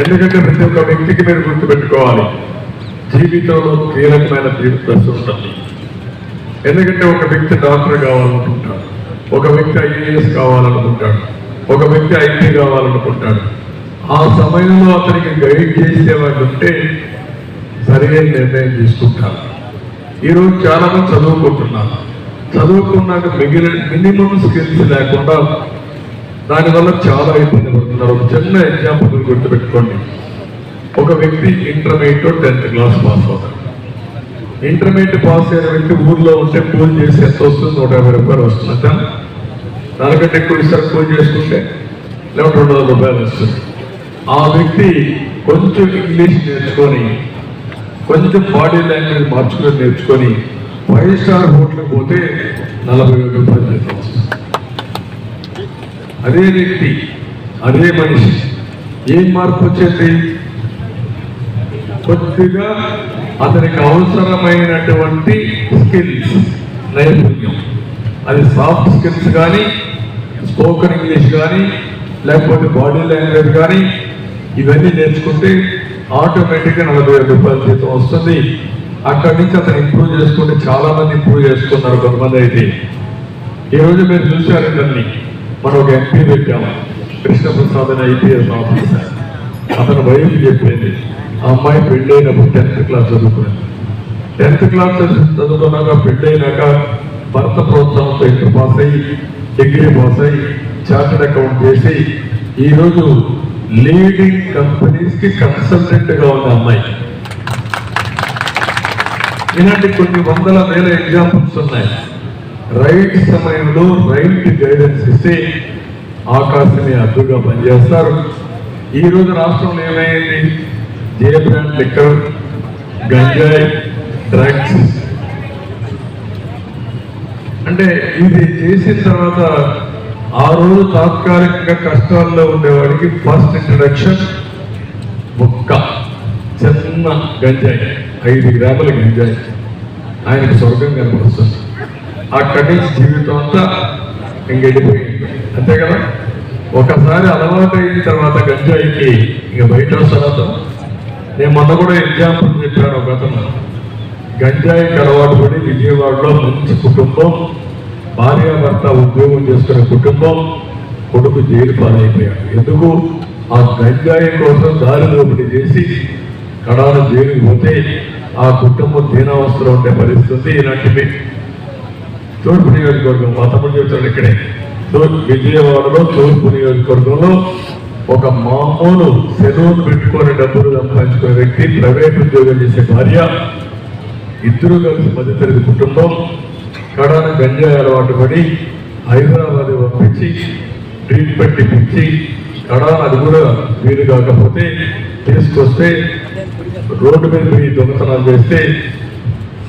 ఎందుకంటే ప్రతి ఒక్క వ్యక్తికి మీరు గుర్తుపెట్టుకోవాలి, జీవితంలో కీలకమైన దశ ఉంటుంది. ఎందుకంటే ఒక వ్యక్తి డాక్టర్ కావాలనుకుంటాడు, ఒక వ్యక్తి ఐఏఎస్ కావాలనుకుంటాడు, ఒక వ్యక్తి ఐటీ కావాలనుకుంటాడు. ఆ సమయంలో అతనికి గైడ్ చేసేవాళ్ళు ఉంటే సరైన నిర్ణయం తీసుకుంటారు. ఈరోజు చాలా మంది చదువుకుంటున్నారు, చదువుకున్నాక మినిమం స్కిల్స్ లేకుండా దానివల్ల చాలా ఇబ్బంది పడుతున్నారు. ఒక చిన్న ఎగ్జాంపుల్ గుర్తుపెట్టుకోండి. ఒక వ్యక్తి ఇంటర్మీడియట్ 10th క్లాస్ పాస్ అవుతాడు. ఇంటర్మీడియట్ పాస్ అయిన వ్యక్తి ఊర్లో ఉంటే కూలి చేసి ఎంత వస్తుంది? 150 రూపాయలు వస్తుంది. దానికంటే ఎక్కువ ఇస్తారు కూలి చేసుకుంటే, లేకపోతే 200 రూపాయలు వస్తుంది. ఆ వ్యక్తి కొంచెం ఇంగ్లీష్ నేర్చుకొని, కొంచెం బాడీ లాంగ్వేజ్ మార్చుకొని నేర్చుకొని 5 స్టార్ హోటల్కి పోతే 40,000 రూపాయలు జీతం వస్తుంది. అదే వ్యక్తి, అదే మనిషి, ఏం మార్పు వచ్చేది? కొద్దిగా అతనికి అవసరమైనటువంటి స్కిల్స్, నైపుణ్యం, అది సాఫ్ట్ స్కిల్స్ కానీ, స్పోకెన్ ఇంగ్లీష్ కానీ, లేకపోతే బాడీ లాంగ్వేజ్ కానీ, ఇవన్నీ నేర్చుకుంటే ఆటోమేటిక్గా 40,000 రూపాయల జీతం వస్తుంది. అక్కడి నుంచి అతను ఇంప్రూవ్ చేసుకుంటే చాలా మంది ఇంప్రూవ్ చేసుకున్నారు. కొంతమంది అయితే ఈరోజు మీరు చూశారు, ఇతన్ని మనం ఒక ఎంపీ పెట్టాము, కృష్ణప్రసాద్ అని ఐపీఎస్ ఆఫీసర్. అతను వైఫ్ చెప్పింది, ఆ అమ్మాయి పెళ్ళైనప్పుడు 10th క్లాస్ చదువుకునేది. 10th క్లాస్ చదువుకున్నాక పెళ్ళైనాక భర్త ప్రోత్సాహంతో ఇంటర్ పాస్ అయ్యి, డిగ్రీ పాస్ అయ్యి, చార్టెడ్ అకౌంట్ చేసి ఈరోజు లీడింగ్ కంపెనీస్ కి కన్సల్టెంట్ గా ఉన్న అమ్మాయి. ఇలాంటి కొన్ని వందల వేల ఎగ్జాంపుల్స్ ఉన్నాయి. రైట్ సమయంలో రైట్ గైడెన్స్ ఇస్తే ఆకాశమే అడ్డుగా పనిచేస్తారు. ఈ రోజు రాష్ట్రంలో ఏమైంది? జే బ్రాండ్ లిక్కర్, గంజాయి, డ్రగ్స్. అంటే ఇది చేసిన తర్వాత ఆ రోజు తాత్కాలికంగా కష్టాల్లో ఉండేవాడికి ఫస్ట్ ఇంట్రడక్షన్ ఒక్క చిన్న గంజాయి, 5 గ్రాముల గంజాయి, ఆయనకు స్వర్గం కనపడుతుంది. అక్కడి నుంచి జీవితం అంతా ఇంకెళ్ళిపోయింది. అంతే కదా? ఒకసారి అలవాటు అయిన తర్వాత గంజాయికి ఇంక బయట వస్తాను. నేను మొన్న కూడా ఎగ్జాంపుల్ చెప్పాను. ఒక అతను గంజాయికి అలవాటు పడి విజయవాడలో మంచి కుటుంబం, భార్యాభర్త ఉద్యోగం చేసుకునే కుటుంబం, కొడుకు జైలు పాలైపోయాడు. ఎందుకు? ఆ గంజాయి కోసం దారి దోపిడీ చేసి కడాన జైలుకి పోతే ఆ కుటుంబం దీనావస్థలో ఉండే పరిస్థితి. ఇలాంటివి తూర్పు నియోజకవర్గం, మా తమ్ముడు చెప్తాడు ఇక్కడే, విజయవాడలో తూర్పు నియోజకవర్గంలో ఒక మామూలు సెలవును పెట్టుకొని డబ్బులు సంపాదించుకునే వ్యక్తి, ప్రైవేట్ ఉద్యోగం చేసే భార్య, ఇద్దరు కలిసి మధ్యతరగతి కుటుంబం, కడాన గంజాయి అలవాటు పడి హైదరాబాద్ పంపించి ట్రీట్మెంట్ ఇప్పించి కడాన అది కూడా వీలు కాకపోతే తీసుకొస్తే రోడ్డు మీద పోయి దొంగతనాలు చేస్తే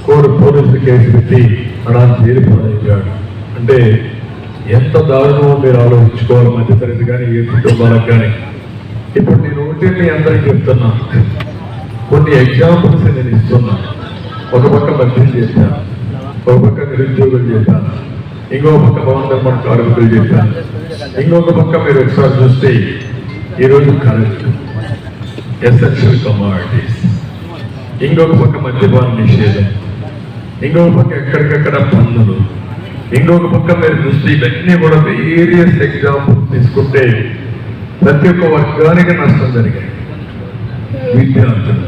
పోలీసులు కేసు పెట్టి కడాన చేరిపోయాడు. అంటే ఎంత దారుణమో మీరు ఆలోచించుకోవాలి, మధ్యతరగతి కానీ ఏ కుటుంబాలకు కానీ. ఇప్పుడు నేను ఒకటి మీ అందరికీ చెప్తున్నా, కొన్ని ఎగ్జాంపుల్స్ నేను ఇస్తున్నా. ఒక పక్క మద్యం చేశాను, ఒక పక్క నిరుద్యోగులు చేశాను, ఇంకొక పక్క భవన నిర్మాణ కార్మికులు చేశాను, ఇంకొక పక్క మీరు ఒకసారి చూస్తే ఈరోజు కరెంట్, ఎసెన్షియల్ కమోడిటీస్, ఇంకొక పక్క మద్యపాన నిషేధం, ఇంకొక పక్క ఎక్కడికక్కడ పన్నులు, ఇంకొక పక్క మీరు చూస్తే ఇవన్నీ కూడా వేరియస్ ఎగ్జాంపుల్స్ తీసుకుంటే ప్రతి ఒక్క వర్గానికి నష్టం జరిగాయి. విద్యార్థులు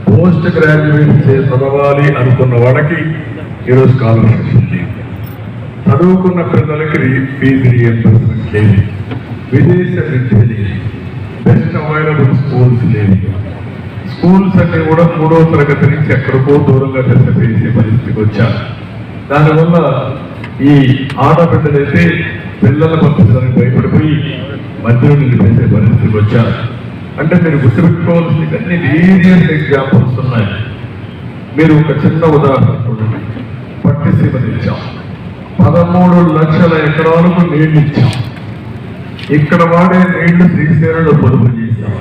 పోస్ట్ గ్రాడ్యుయేట్ చదవాలి అనుకున్న వాళ్ళకి ఈరోజు స్కాలర్షిప్ ఉంది, చదువుకున్న పిల్లలకి ఫీజు రీఎంబర్స్మెంట్ లేదు, విదేశ విద్య లేదు, బెస్ట్ అవైలబుల్ స్కూల్స్ లేదు. స్కూల్స్ అన్ని కూడా 3వ తరగతి నుంచి ఎక్కడికో దూరంగా చేసే పరిస్థితికి వచ్చారు. దానివల్ల ఈ ఆడబిడ్డలైతే పిల్లల పంపించడానికి భయపడిపోయి మధ్యలో నిలిపేసే పరిస్థితికి వచ్చారు. అంటే మీరు గుర్తుపెట్టుకోవాల్సింది అన్ని వేరియస్ ఎగ్జాంపుల్స్ ఉన్నాయి. మీరు ఒక చిన్న ఉదాహరణ చూడండి. పట్టిసీమని ఇచ్చాం, 13 లక్షల ఎకరాలకు నీళ్లు ఇచ్చాం. ఇక్కడ వాడే నీళ్లు శ్రీశైలంలో పొదుపు చేశాం.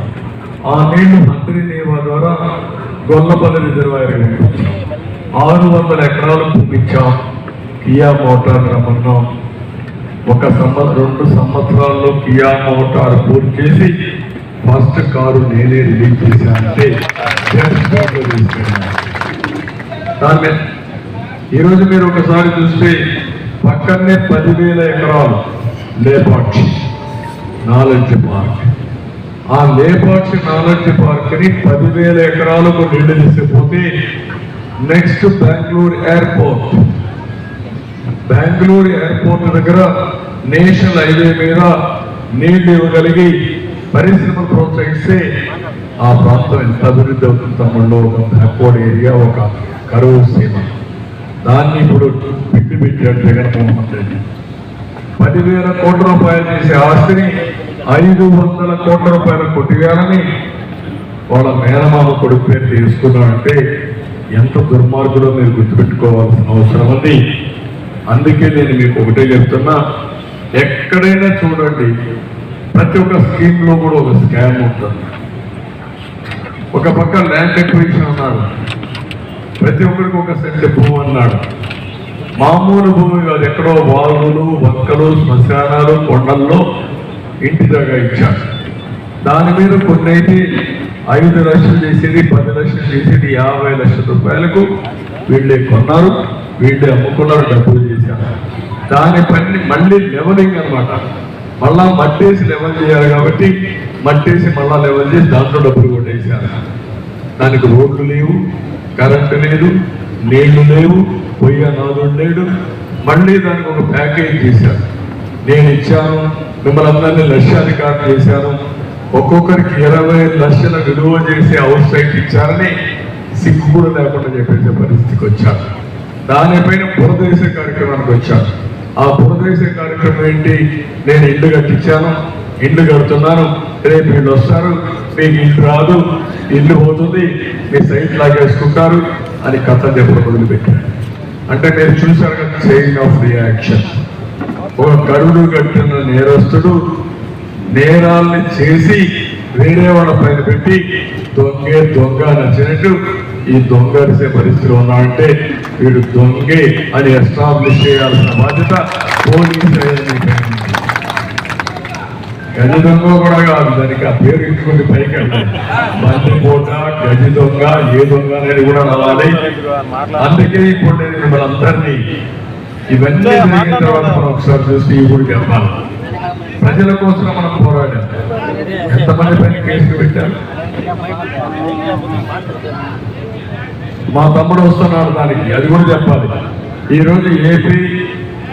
ఆ నీళ్లు మంత్రి నియమ ద్వారా గొల్లపల్లి రిజర్వాయర్ పంపించాం. 600 ఎకరాలు పంపించాం. Kia motor రమ్మన్నాం. 2 సంవత్సరాల్లో కియా మోటార్ పూర్తి చేసి ఫస్ట్ కారు నేనే రిలీజ్ చేశానంటే దాన్ని ఈరోజు మీరు ఒకసారి చూస్తే పక్కనే 10,000 ఎకరాలు లేపాక్షి నాలెడ్జ్ పార్క్. ఆ లేపాక్షి నాలెడ్జ్ పార్క్ ని 10,000 ఎకరాలకు నీళ్లు తీసుకుపోతే నెక్స్ట్ బెంగళూరు ఎయిర్పోర్ట్ దగ్గర నేషనల్ హైవే మీద నీళ్లు ఇవ్వగలిగి పరిశ్రమలు ప్రోత్సహిస్తే ఆ ప్రాంతం ఎంత అభివృద్ధి అవుతుంది తమ్ముళ్ళు. ఒక బ్యాక్వర్డ్ ఏరియా, ఒక కరువు సీమ, దాన్ని ఇప్పుడు పెట్టాడు జగన్మోహన్ రెడ్డి. 10,000 కోట్ల రూపాయలు చేసే ఆస్తిని 500 కోట్ల రూపాయలు కొట్టివేయాలని వాళ్ళ మేనమామ కొడుకు పేరు తీసుకున్నాడంటే ఎంత దుర్మార్గులో మీరు గుర్తుపెట్టుకోవాల్సిన అవసరం ఉంది. అందుకే నేను మీకు ఒకటే చెప్తున్నా, ఎక్కడైనా చూడండి ప్రతి ఒక్క స్కీమ్ లో కూడా ఒక స్కామ్ ఉంటుంది. ఒక పక్క ల్యాండ్ ఎక్విజిషన్ అన్నాడు, ప్రతి ఒక్కరికి ఒక సెంట్ భూమి అన్నాడు. మామూలు భూమి కాదు, ఎక్కడో వాగులు, వంకలు, శ్మశానాలు, కొండల్లో ఇంటి దగ్గర ఇచ్చాడు. దాని మీద కొన్ని అయితే 5 లక్షలు చేసేది, 10 లక్షలు చేసేది, 50 లక్షల రూపాయలకు వీళ్ళే కొన్నారు, వీళ్ళే అమ్ముకున్నారు, డబ్బులు చేశారు. దాని పని మళ్ళీ లెవలింగ్ అనమాట. మళ్ళా మట్టేసి లెవెల్ చేయాలి కాబట్టి మట్టేసి మళ్ళా లెవెల్ చేసి దాంట్లో డబ్బులు కొట్టేశారు. దానికి రోడ్లు లేవు, కరెంటు లేదు, నీళ్లు లేవు, పొయ్య నాదుడు లేడు. మళ్ళీ దానికి ఒక ప్యాకేజ్ చేశారు. నేను ఇచ్చాను, మిమ్మల్ని అందరినీ లక్ష్యాధికారం చేశాను, ఒక్కొక్కరికి 20 లక్షల విలువ చేసే హౌస్ సైట్ ఇచ్చారని సిగ్గు కూడా లేకుండా చెప్పేసే పరిస్థితికి వచ్చారు. దానిపైన పురదేశ కార్యక్రమానికి వచ్చారు. ఆ పురదేశ కార్యక్రమం ఏంటి? నేను ఇల్లు కట్టించాను, ఇల్లు కడుతున్నాను, రేపు వీళ్ళు వస్తారు, మీకు ఇల్లు రాదు, ఇల్లు పోతుంది, మీ సైట్ లాగేసుకుంటారు అని కథ చెప్పడం మొదలుపెట్టారు. అంటే మీరు చూశారు కదా చైన్ ఆఫ్ రియాక్షన్. ఒక కరుడు కట్టిన నేరస్తుడు నేరాల్ని చేసి వేరే వాళ్ళ పైన పెట్టి దొంగ నచ్చినట్టు ఈ దొంగ అరిసే పరిస్థితిలో ఉన్నాడంటే వీడు దొంగే అని ఎస్టాబ్లిష్ చేయాల్సిన బాధ్యత పోలీసు. గజ దొంగ కూడా కాదు, దానికి ఆ పేరు ఇచ్చుకుని పైకి వెళ్ళాలి. బందిపోట, గజ దొంగ, ఏ దొంగ అనేది కూడా రావాలి. అందుకే ఇప్పుడు నేను మిమ్మల్ని అందరినీ ఇవన్నీ జరిగిన తర్వాత మనం ఒకసారి చూసి ఇప్పుడు చెప్పాలి. ప్రజల కోసం మనం పోరాడాం. ఎంతమంది పైన కేసులు పెట్టారు? మా తమ్ముడు వస్తున్నాడు దానికి, అది కూడా చెప్పాలి. ఈరోజు ఏపీ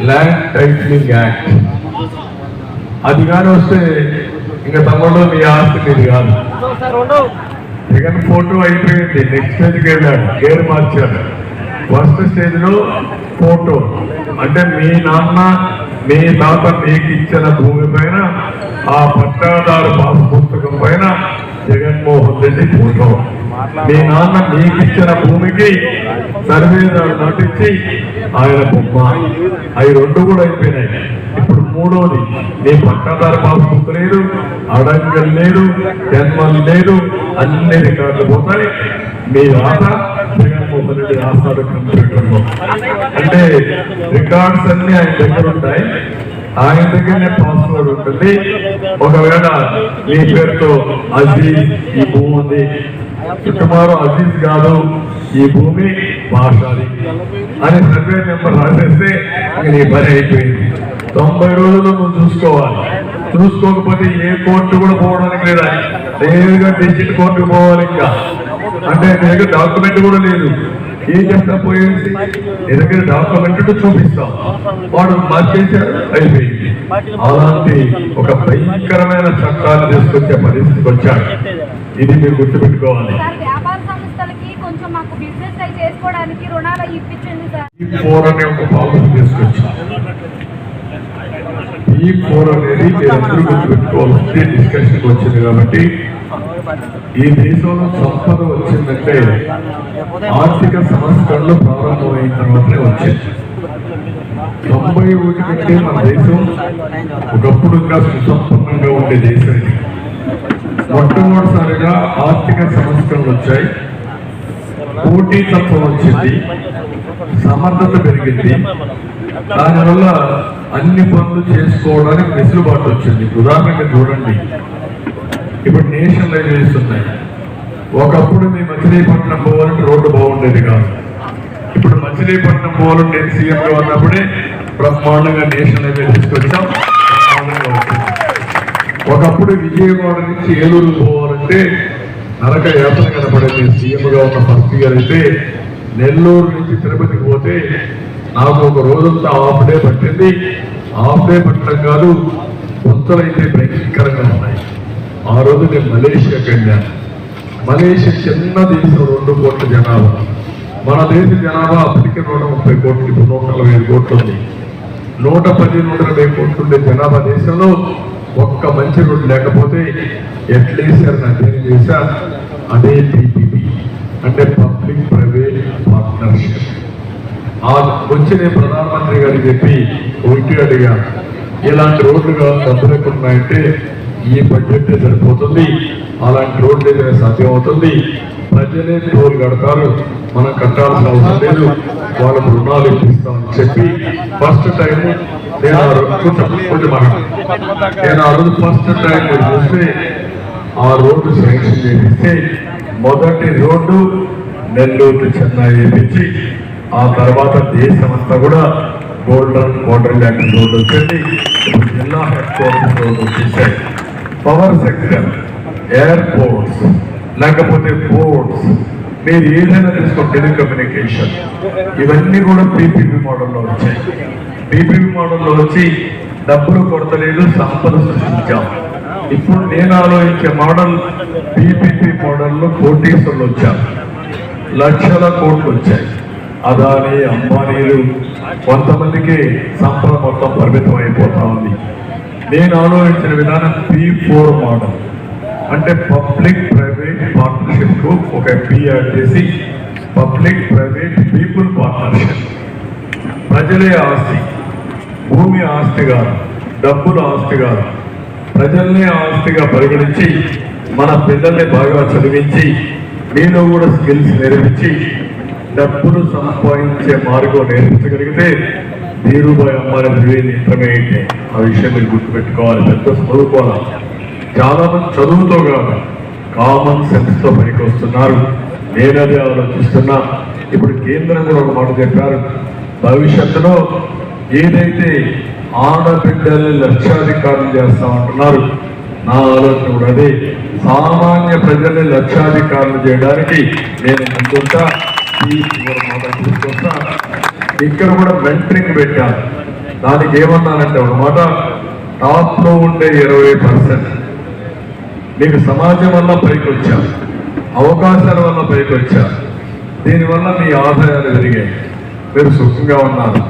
ల్యాండ్ టైటిలింగ్ యాక్ట్ అది కానీ వస్తే ఇంకా తమ్ముడు మీ ఆస్తి మీది కాదు. జగన్ ఫోటో అయిపోయింది, నెక్స్ట్ స్టేజ్కి వెళ్ళాడు, గేర్ మార్చాడు. ఫస్ట్ స్టేజ్ లో ఫోటో అంటే మీ నాన్న మీ తాత మీకు ఇచ్చిన భూమి పైన ఆ పట్టాదారు పాస్ పుస్తకం పైన జగన్మోహన్ రెడ్డి ఫోటో. మీ నాన్న మీకు ఇచ్చిన భూమికి సర్వేదారు నటించి ఆయన బొమ్మ. అవి 2 కూడా అయిపోయినాయి. ఇప్పుడు 3వది నీ పట్టాదారు పాస్ బుక్ లేదు, అడంగల్ లేదు, జన్మలు లేదు, అన్ని రికార్డులు పోతాయి. మీ రాత జగన్మోహన్ రెడ్డి రాస్తాడు కంప్యూటర్లో. అంటే రికార్డ్స్ అన్ని ఆయన దగ్గర ఉంటాయి, ఆయన దగ్గరనే పాస్వర్డ్ ఉంటుంది. ఒకవేళ మీ పేరుతో అజీజ్ ఈ భూమి ఉంది, చుట్టుమారు అజీజ్ కాదు ఈ భూమి భాషాది అని సర్వే నెంబర్ రాసేస్తే నీ పని అయిపోయింది. 90 రోజులు నువ్వు చూసుకోవాలి. చూసుకోకపోతే ఏ కోర్టు కూడా పోవడానికి లేదా, నేరుగా డిస్ట్రిక్ట్ కోర్టుకు పోవాలి. ఇంకా అంటే నీ దగ్గర డాక్యుమెంట్ కూడా లేదు, ఏం చేస్తా పోయేసి నీ దగ్గర డాక్యుమెంట్ చూపిస్తాం, వాడు మార్చేశారు, అయిపోయింది. అలాంటి ఒక భయంకరమైన చట్టాలు తీసుకొచ్చే పరిస్థితికి వచ్చాడు. ఇది మీరు గుర్తుపెట్టుకోవాలి. E4 అనే ఒక పాలసీ తీసుకొచ్చాం. E4 అనేది మీరందరూ గుర్తుపెట్టుకోవాల్సింది, డిస్కషన్కి వచ్చింది. కాబట్టి ఈ దేశంలో సంపద వచ్చిందంటే ఆర్థిక సంస్కరణలు ప్రారంభమైన తర్వాతనే వచ్చింది. 91 కంటే మన దేశం ఒకప్పుడు ఇంకా సుసంపన్నంగా ఉండే దేశం ఇది. మొట్టమొదటిసారిగా ఆర్థిక సంస్కరణలు వచ్చాయి, పోటీతత్వం వచ్చింది, సమర్థత పెరిగింది. దానివల్ల అన్ని పనులు చేసుకోవడానికి వెసులుబాటు వచ్చింది. ఉదాహరణగా చూడండి, ఇప్పుడు నేషనల్ హైవేస్ ఉన్నాయి. ఒకప్పుడు మీ మచిలీపట్నం పోవాలంటే రోడ్డు బాగుండేది కాదు. ఇప్పుడు మచిలీపట్నం పోవాలంటే నేను సీఎంగా ఉన్నప్పుడే బ్రహ్మాండంగా నేషనల్ హైవే తీసుకొచ్చాం. బ్రహ్మాండంగా వచ్చింది. ఒకప్పుడు విజయవాడ నుంచి ఏలూరు పోవాలంటే నరక యాత్ర కనపడేది. సీఎంగా ఉన్న ఫస్ట్ ఇయర్ అయితే నెల్లూరు నుంచి తిరుపతికి పోతే నాకు ఒక రోజంతా హాఫ్ డే పట్టింది. హాఫ్ డే పట్టడం కాదు, గుంతలైతే భయంకరంగా ఉన్నాయి. ఆ రోజు నేను మలేషియాకి వెళ్ళాను. మలేషియా చిన్న దేశం, 2 కోట్ల జనాభా. మన దేశ జనాభా అప్పటికే 130 కోట్లు, ఇప్పుడు 145 కోట్లు ఉంది. 110, 120 కోట్లు ఉండే జనాభా దేశంలో ఒక్క మంచి రోడ్డు లేకపోతే ఎట్లేసారు అధ్యయనం చేశా. అదే PPP అంటే పబ్లిక్ ప్రైవేట్ పార్ట్నర్షిప్. వచ్చి నేను ప్రధానమంత్రి గారికి చెప్పి ఒకటి అడిగా, ఇలాంటి రోడ్లుగా డబ్బులు ఎక్కడ ఉన్నాయంటే ఈ బడ్జెట్ సరిపోతుంది, అలాంటి రోడ్లు ఏదైనా సాధ్యం అవుతుంది, ప్రజలే టోల్ కడతారు, మనం కట్టాల్సిన అవసరం లేదు, వాళ్ళకు రుణాలు ఇప్పిస్తామని చెప్పి ఫస్ట్ టైం నేను ఆ రోజు ఫస్ట్ టైం చూస్తే ఆ రోడ్డు శాంక్షన్ చేపిస్తే మొదటి రోడ్డు నెల్లూరు చెన్నై వేపించి ఆ తర్వాత దేశం అంతా కూడా గోల్డెన్ వాటర్ ల్యాండ్ రోడ్డు వచ్చింది. జిల్లా హెడ్ క్వార్టర్స్ రోడ్డు వచ్చేసాయి. పవర్ సెక్టర్, ఎయిర్పోర్ట్స్, లేకపోతే పోర్ట్స్, మీరు ఏదైనా తీసుకోండి, టెలికమ్యూనికేషన్, ఇవన్నీ కూడా పీపీపీ మోడల్లో వచ్చాయి. పీపీపీ మోడల్లో వచ్చి డబ్బులు కొడతలేదు, సంపద సృష్టించాం. ఇప్పుడు నేను ఆలోచించే మోడల్ పీపీపీ మోడల్లో కోటీసులు వచ్చారు, లక్షల కోట్లు వచ్చాయి. అదాని, అంబానీలు, కొంతమందికి సంపద మొత్తం పరిమితం అయిపోతా ఉంది. నేను ఆలోచించిన విధానం P4 మోడల్ అంటే పబ్లిక్ ప్రైవేట్ పార్ట్నర్షిప్ కు ఒక పిఆర్ చేసి పబ్లిక్ ప్రైవేట్ పీపుల్ పార్ట్నర్షిప్. ప్రజలే ఆస్తి, భూమి ఆస్తి కాదు, డబ్బుల ఆస్తి కాదు, ప్రజల్నే ఆస్తిగా పరిగణించి మన పిల్లల్ని బాగా చదివించి మీలో కూడా స్కిల్స్ నేర్పించి డబ్బులు సంపాదించే మార్గం నేర్పించగలిగితే ధీరుభాయ్ అంబానీ ఇంటర్మీడియట్. ఆ విషయం మీరు గుర్తుపెట్టుకోవాలి. పెద్ద చదువుకోవాలి. చాలా మంది చదువుతో కాదు, కామన్ సెన్స్ తో పనికి వస్తున్నారు. నేనదే ఆలోచిస్తున్నా. ఇప్పుడు కేంద్రం కూడా ఒక మాట చెప్పారు, భవిష్యత్తులో ఏదైతే ఆడబిడ్డల్ని లక్షాధికారులు చేస్తామంటున్నారు, నా ఆలోచన కూడా అదే. సామాన్య ప్రజల్ని లక్షాధికారులు చేయడానికి నేను ముందుంటా. తీసుకొస్తా. ఇక్కడ కూడా మెంటరింగ్ పెట్టాను. దానికి ఏమన్నానంటే అన్నమాట, టాప్ లో ఉండే 20% మీకు సమాజం వల్ల పైకి వచ్చా, అవకాశాల వల్ల పైకి వచ్చా, దీనివల్ల మీ ఆదాయాలు పెరిగాయి, మీరు సుఖంగా ఉన్నారు,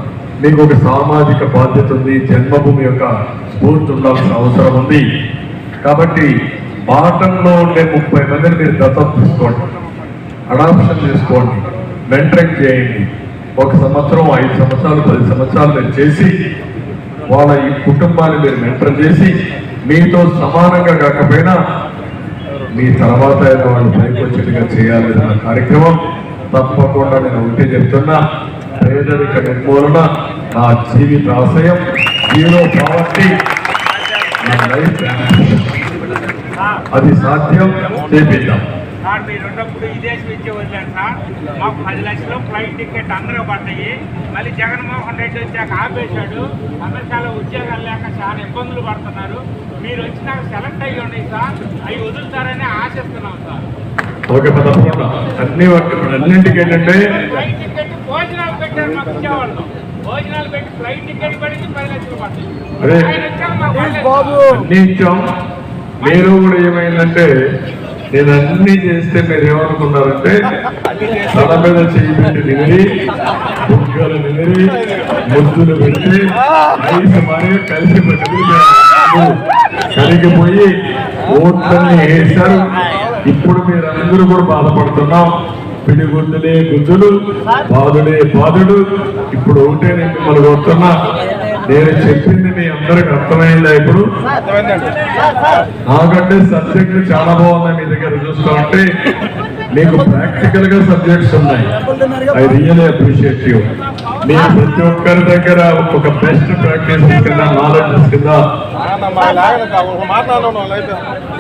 మీకు ఒక సామాజిక బాధ్యత ఉంది, జన్మభూమి యొక్క స్ఫూర్తి ఉండాల్సిన అవసరం ఉంది. కాబట్టి బాటంలో ఉండే 30 మందిని మీరు దత్తత తీసుకోండి, అడాప్షన్ చేసుకోండి, మెంటరింగ్ చేయండి. 1 సంవత్సరం, 5 సంవత్సరాలు, 10 సంవత్సరాలు మీరు చేసి వాళ్ళ ఈ కుటుంబాన్ని మీరు మెంటర్ చేసి మీతో సమానంగా కాకపోయినా మీ తర్వాత వాళ్ళు పైకి వచ్చేట్టుగా చేయాలి. నా కార్యక్రమం తప్పకుండా నేను ఒకటే చెప్తున్నా, పేదరిక నిర్మూలన నా జీవిత ఆశయం. జీరో పావర్టీ నా లైఫ్ అది సాధ్యం చేపిద్దాం. సార్ మీరు ఉన్నప్పుడు విదేశం ఇచ్చే వదిలేండి సార్. మాకు 10 లక్షలు ఫ్లైట్ టికెట్ అందరూ పడ్డాయి. మళ్ళీ జగన్మోహన్ రెడ్డి వచ్చాక ఆపేశాడు. అమెరికాలో ఉద్యోగాలు లేక చాలా ఇబ్బందులు పడుతున్నారు. మీరు వచ్చినాక సెలెక్ట్ అయ్యి ఉన్నాయి సార్, అవి వదులుతారని ఆశిస్తున్నాం సార్. ఓకే, అన్నింటికి ఏంటంటే ఫ్లైట్ టికెట్ భోజనాలు పెట్టారు, మాకు ఇచ్చేవాళ్ళు భోజనాలు పెట్టి ఫ్లైట్ టికెట్ పడింది 10 లక్షలు పడ్డాయి. ఆయన వచ్చాక మాకు అన్ని ఇచ్చాం. మీరు కూడా ఏమైందంటే నేను అన్ని చేస్తే మీరు ఏమనుకున్నారంటే తల మీద చెయ్యి పెట్టి నిమిరి, బుగ్గలు నిమిరి, ముద్దులు పెట్టి ఐదు మరియు కలిసి కలిగిపోయి ఓట్లన్నీ వేశారు. ఇప్పుడు మీరందరూ కూడా బాధపడుతున్నాం. పిడిగుద్దులే గుద్దులు, బాధుడే బాధుడు. ఇప్పుడు ఒకటే నేను మిమ్మల్ని కొడుతున్నా, నేను చెప్పింది మీ అందరికి అర్థమైందా? ఇప్పుడు నాకంటే సబ్జెక్టులు చాలా బాగున్నాయి. మీ దగ్గర చూస్తూ ఉంటే మీకు ప్రాక్టికల్ గా సబ్జెక్ట్స్ ఉన్నాయి. I really appreciate you. మీరు ప్రతి ఒక్కరి దగ్గర ఒక బెస్ట్ ప్రాక్టీస్ కింద నాలెడ్జ్ కింద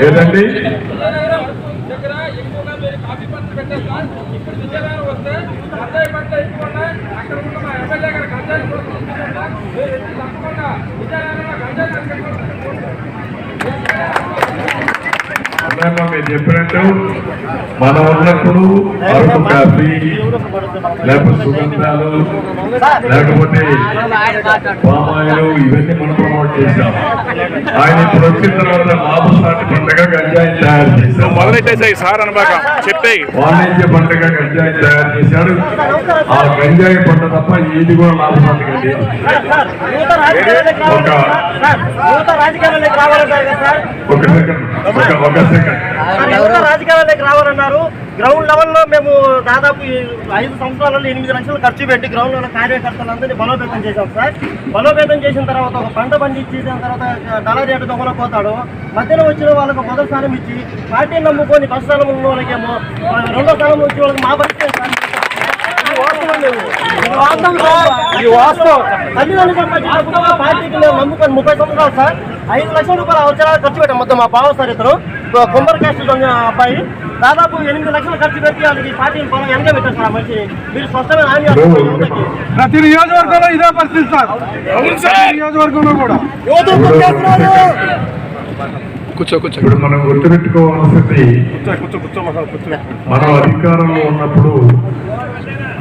ఏదండి మీరు చెప్పినట్టు మనం ఉన్నప్పుడు అరకు కాఫీ లేకపోతే సుగంధాలు లేకపోతే పామాయిలు ఇవన్నీ మనం ప్రమోట్ చేశాం. ఆయన ఇప్పుడు వచ్చిన తర్వాత లాభసాటి పండుగ గంజాయి తయారు చేశాం. మొదలెట్టేసాయి సార్ అనబాక చెప్పేయి. వాణిజ్య పండుగ గంజాయి తయారు చేశాడు. ఆ గంజాయి పంట తప్ప ఇది కూడా లాభసాటి గంజాయి. ఒక సెకండ్ రాజకీయాల్లోకి రావాలన్నారు. గ్రౌండ్ లెవెల్లో మేము దాదాపు 5 సంవత్సరాలలో 8 లక్షలు ఖర్చు పెట్టి గ్రౌండ్ లెవెల్ కార్యకర్తలందరినీ బలోపేతం చేశాం సార్. బలోపేతం చేసిన తర్వాత ఒక పంట పండించేసిన తర్వాత డలర్ రేటు దొంగలో పోతాడు. మధ్యలో వచ్చిన వాళ్ళకు మొదటి స్థానం ఇచ్చి పార్టీని నమ్ముకొని ఫస్ట్ స్థానం ఉన్న వాళ్ళకేమో రెండో స్థానం వచ్చే వాళ్ళకి మా పరిస్థితి సార్. పార్టీకి మేము నమ్ముకొని 30 సంవత్సరాలు సార్ 5 లక్షల రూపాయలు అవసరాలు ఖర్చు పెట్టాం. మొత్తం మా బావ సార్ ఇతను కొమ్మరి క్యాస్ట్ అబ్బాయి దాదాపు 8 లక్షలు ఖర్చు పెట్టి వాళ్ళకి పార్టీని పొలం వెనక పెట్టారు సార్. మంచి మీరు స్పష్టమైన హామీ ప్రతి నియోజకవర్గంలో ఇదే పరిస్థితి సార్. నియోజకవర్గంలో కూడా ఇప్పుడు మనం గుర్తుపెట్టుకోవాల్సింది మనం అధికారంలో ఉన్నప్పుడు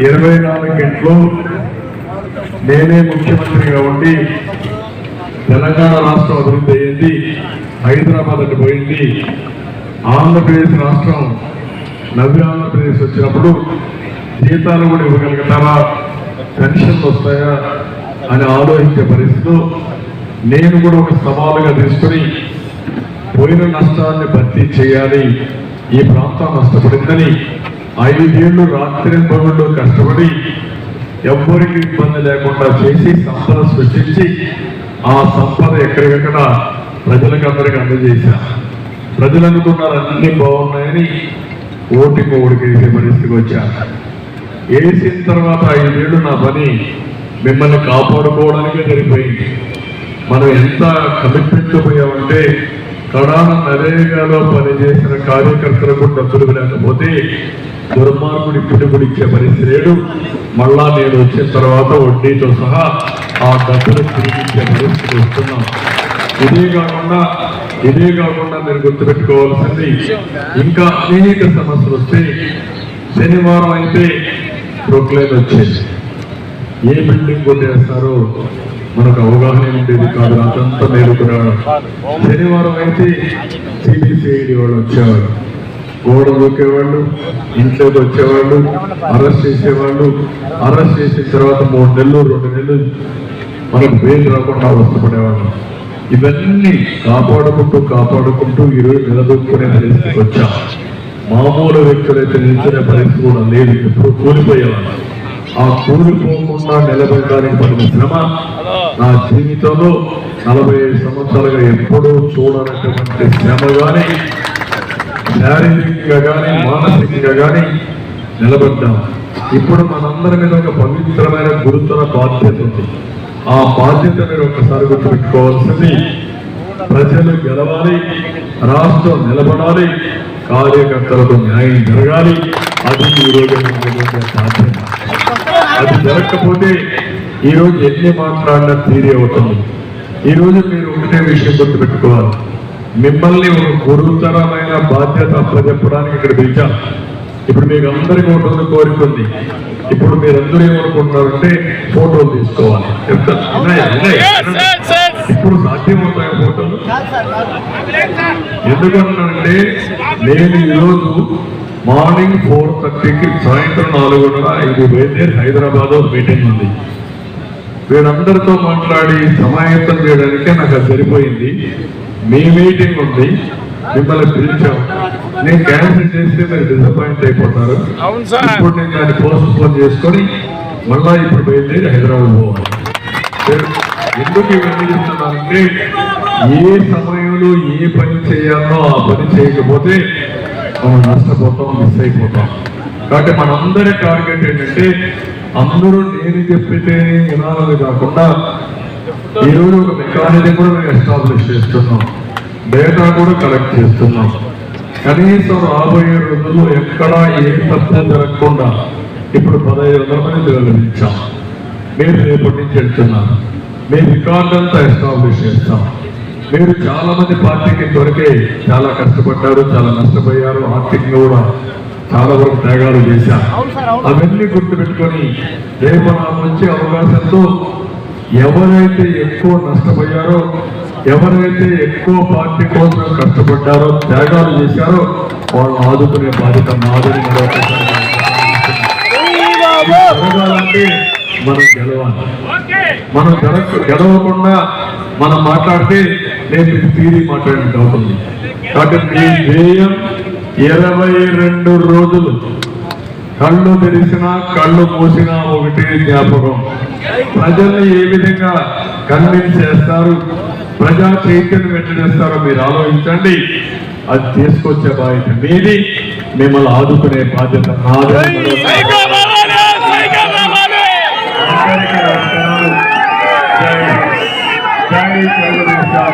24 గంటలు నేనే ముఖ్యమంత్రిగా ఉండి తెలంగాణ రాష్ట్రం అభివృద్ధి అయ్యింది. హైదరాబాద్ అటు పోయింది. ఆంధ్రప్రదేశ్ రాష్ట్రం నవ్య ఆంధ్రప్రదేశ్ వచ్చినప్పుడు జీతాలు కూడా ఇవ్వగలుగుతారా, పెన్షన్లు వస్తాయా అని ఆలోచించే పరిస్థితిలో నేను కూడా ఒక సవాలుగా తీసుకుని పోయిన నష్టాన్ని భర్తీ చేయాలి. ఈ ప్రాంతం నష్టపడిందని 5 ఏళ్లు రాత్రి పగుళ్ళు కష్టపడి ఎవ్వరికి ఇబ్బంది లేకుండా చేసి సంపద సృష్టించి ఆ సంపద ఎక్కడికక్కడ ప్రజలకు అందరికీ అందజేశారు. ప్రజలు అనుకున్నారు అన్ని బాగున్నాయని ఓటికి వేసే పరిస్థితికి వచ్చారు. వేసిన తర్వాత 5 ఏళ్లు నా పని మిమ్మల్ని కాపాడుకోవడానికే సరిపోయింది. మనం ఎంత కమిట్మెంట్ పోయామంటే కడాన నరేగాలో పనిచేసిన కార్యకర్తలకు డబ్బులు లేకపోతే దుర్మార్గుడి పిడుగుడు ఇచ్చే పరిస్థితి లేడు. మళ్ళా నేను వచ్చిన తర్వాత వడ్డీతో సహా ఆ డబ్బులు తిరిగిచ్చే పరిస్థితి వస్తున్నాం. ఇదే కాకుండా మీరు గుర్తుపెట్టుకోవాల్సింది ఇంకా అనేక సమస్యలు వస్తే శనివారం అయితే ప్రొక్లైన్ వచ్చేది. ఏ బిల్డింగ్ కొట్టేస్తారో మనకు అవగాహన ఉండేది కాదు. అదంతా మేలుకురాడు. శనివారం అయితే సిబిసిఐడి వాళ్ళు వచ్చేవాళ్ళు, గోడ దూకేవాళ్ళు, ఇంట్లోకి వచ్చేవాళ్ళు, అరెస్ట్ చేసేవాళ్ళు. అరెస్ట్ చేసిన తర్వాత 3 నెలలు 2 నెలలు మనకు బెయిల్ రాకుండా అవస్థపడేవాళ్ళు. ఇవన్నీ కాపాడుకుంటూ ఈరోజు నిలదొక్కునే పరిస్థితికి వచ్చాం. మామూలు వ్యక్తులైతే నిల్చునే పరిస్థితి కూడా లేదు. ఎప్పుడు కూలిపోయేవాళ్ళు. ఆ కూలిపోకుండా నిలబడడానికి పడిన శ్రమ నా జీవితంలో 45 సంవత్సరాలుగా ఎప్పుడూ చూడనటువంటి శ్రమ కానీ శారీరకంగా కానీ మానసికంగా కానీ నిలబడ్డాం. ఇప్పుడు మనందరి మీద ఒక పవిత్రమైన గురుతర బాధ్యత ఉంది. ఆ బాధ్యత మీరు ఒక్కసారి గుర్తుపెట్టుకోవాల్సింది ప్రజలు గెలవాలి, రాష్ట్రం నిలబడాలి, కార్యకర్తలకు న్యాయం జరగాలి. అది ఈరోజు బాధ్యత. అది జరగకపోతే ఈరోజు ఎన్ని మాట్లాడినా తీరి అవుతుంది. ఈరోజు మీరు ఒకటే విషయం గుర్తుపెట్టుకోవాలి. మిమ్మల్ని ఒక గురుతరమైన బాధ్యత అప్పచెప్పడానికి ఇక్కడ పిలిచాం. ఇప్పుడు మీకు అందరికీ ఒకటి కోరుకుంది. ఇప్పుడు మీరందరూ ఏమనుకుంటున్నారంటే ఫోటోలు తీసుకోవాలి. ఇప్పుడు సాధ్యమవుతాయి ఫోటోలు. ఎందుకంటే నేను ఈరోజు మార్నింగ్ 4:30కి సాయంత్రం 4:30 బయలుదేరి హైదరాబాద్ మీటింగ్ ఉంది. వీళ్ళందరితో మాట్లాడి సమాయత్తం చేయడానికే నాకు అది సరిపోయింది. మీ మీటింగ్ ఉంది, మిమ్మల్ని పిలిచాం. నేను క్యాన్సిల్ చేస్తే మీరు డిసప్పాయింట్ అయిపోతారు. ఇప్పుడు నేను దాన్ని పోస్ట్ పోన్ చేసుకొని మళ్ళా ఇప్పుడు బయలుదేరి హైదరాబాద్ పోవాలి. ఎందుకు ఇవన్నీ చెప్తున్నానంటే ఏ సమయంలో ఏ పని చేయాలో ఆ పని చేయకపోతే మనం నష్టపోతాం, మిస్ అయిపోతాం. కాబట్టి మనందరి టార్గెట్ ఏంటంటే అందరూ నేను చెప్పితే వినాలని కాకుండా ఈరోజు ఒక మెకానిజం కూడా మేము ఎస్టాబ్లిష్ చేస్తున్నాం, డేటా కూడా కలెక్ట్ చేస్తున్నాం. కనీసం రాబోయే రోజుల్లో ఎక్కడా ఏ తప్పు జరగకుండా ఇప్పుడు 1500 మంది నిర్వహించాం. మీరు రేపటి నుంచి వెళ్తున్నారు, మీ రికార్డు అంతా ఎస్టాబ్లిష్ చేస్తాం. మీరు చాలా మంది పార్టీకి దొరికే చాలా కష్టపడ్డారు, చాలా నష్టపోయారు, ఆర్థికంగా కూడా చాలా వరకు త్యాగాలు చేశారు. అవన్నీ గుర్తుపెట్టుకొని రేపు నాకు వచ్చే అవకాశంతో ఎవరైతే ఎక్కువ నష్టపోయారో, ఎవరైతే ఎక్కువ పార్టీ కోసం కష్టపడ్డారో, త్యాగాలు చేశారో వాళ్ళు ఆదుకునే బాధ్యత మాదని జరగాలంటే మనం గెలవాలి. మనం గెలవకుండా మనం మాట్లాడితే నేను మీకు తీరి మాట్లాడినట్టు అవుతుంది. కాబట్టి మీ ధ్యేయం 22 రోజులు కళ్ళు తెరిసినా కళ్ళు మూసినా ఒకటే జ్ఞాపకం. ప్రజల్ని ఏ విధంగా కన్విన్స్ చేస్తారు, ప్రజా చైతన్యం వెంటనేస్తారో మీరు ఆలోచించండి. అది తీసుకొచ్చే బాధ్యత మీది, మిమ్మల్ని ఆదుకునే బాధ్యత నాది. జై తెలుగుదేశం,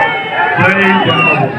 జై జగన్మోహన్.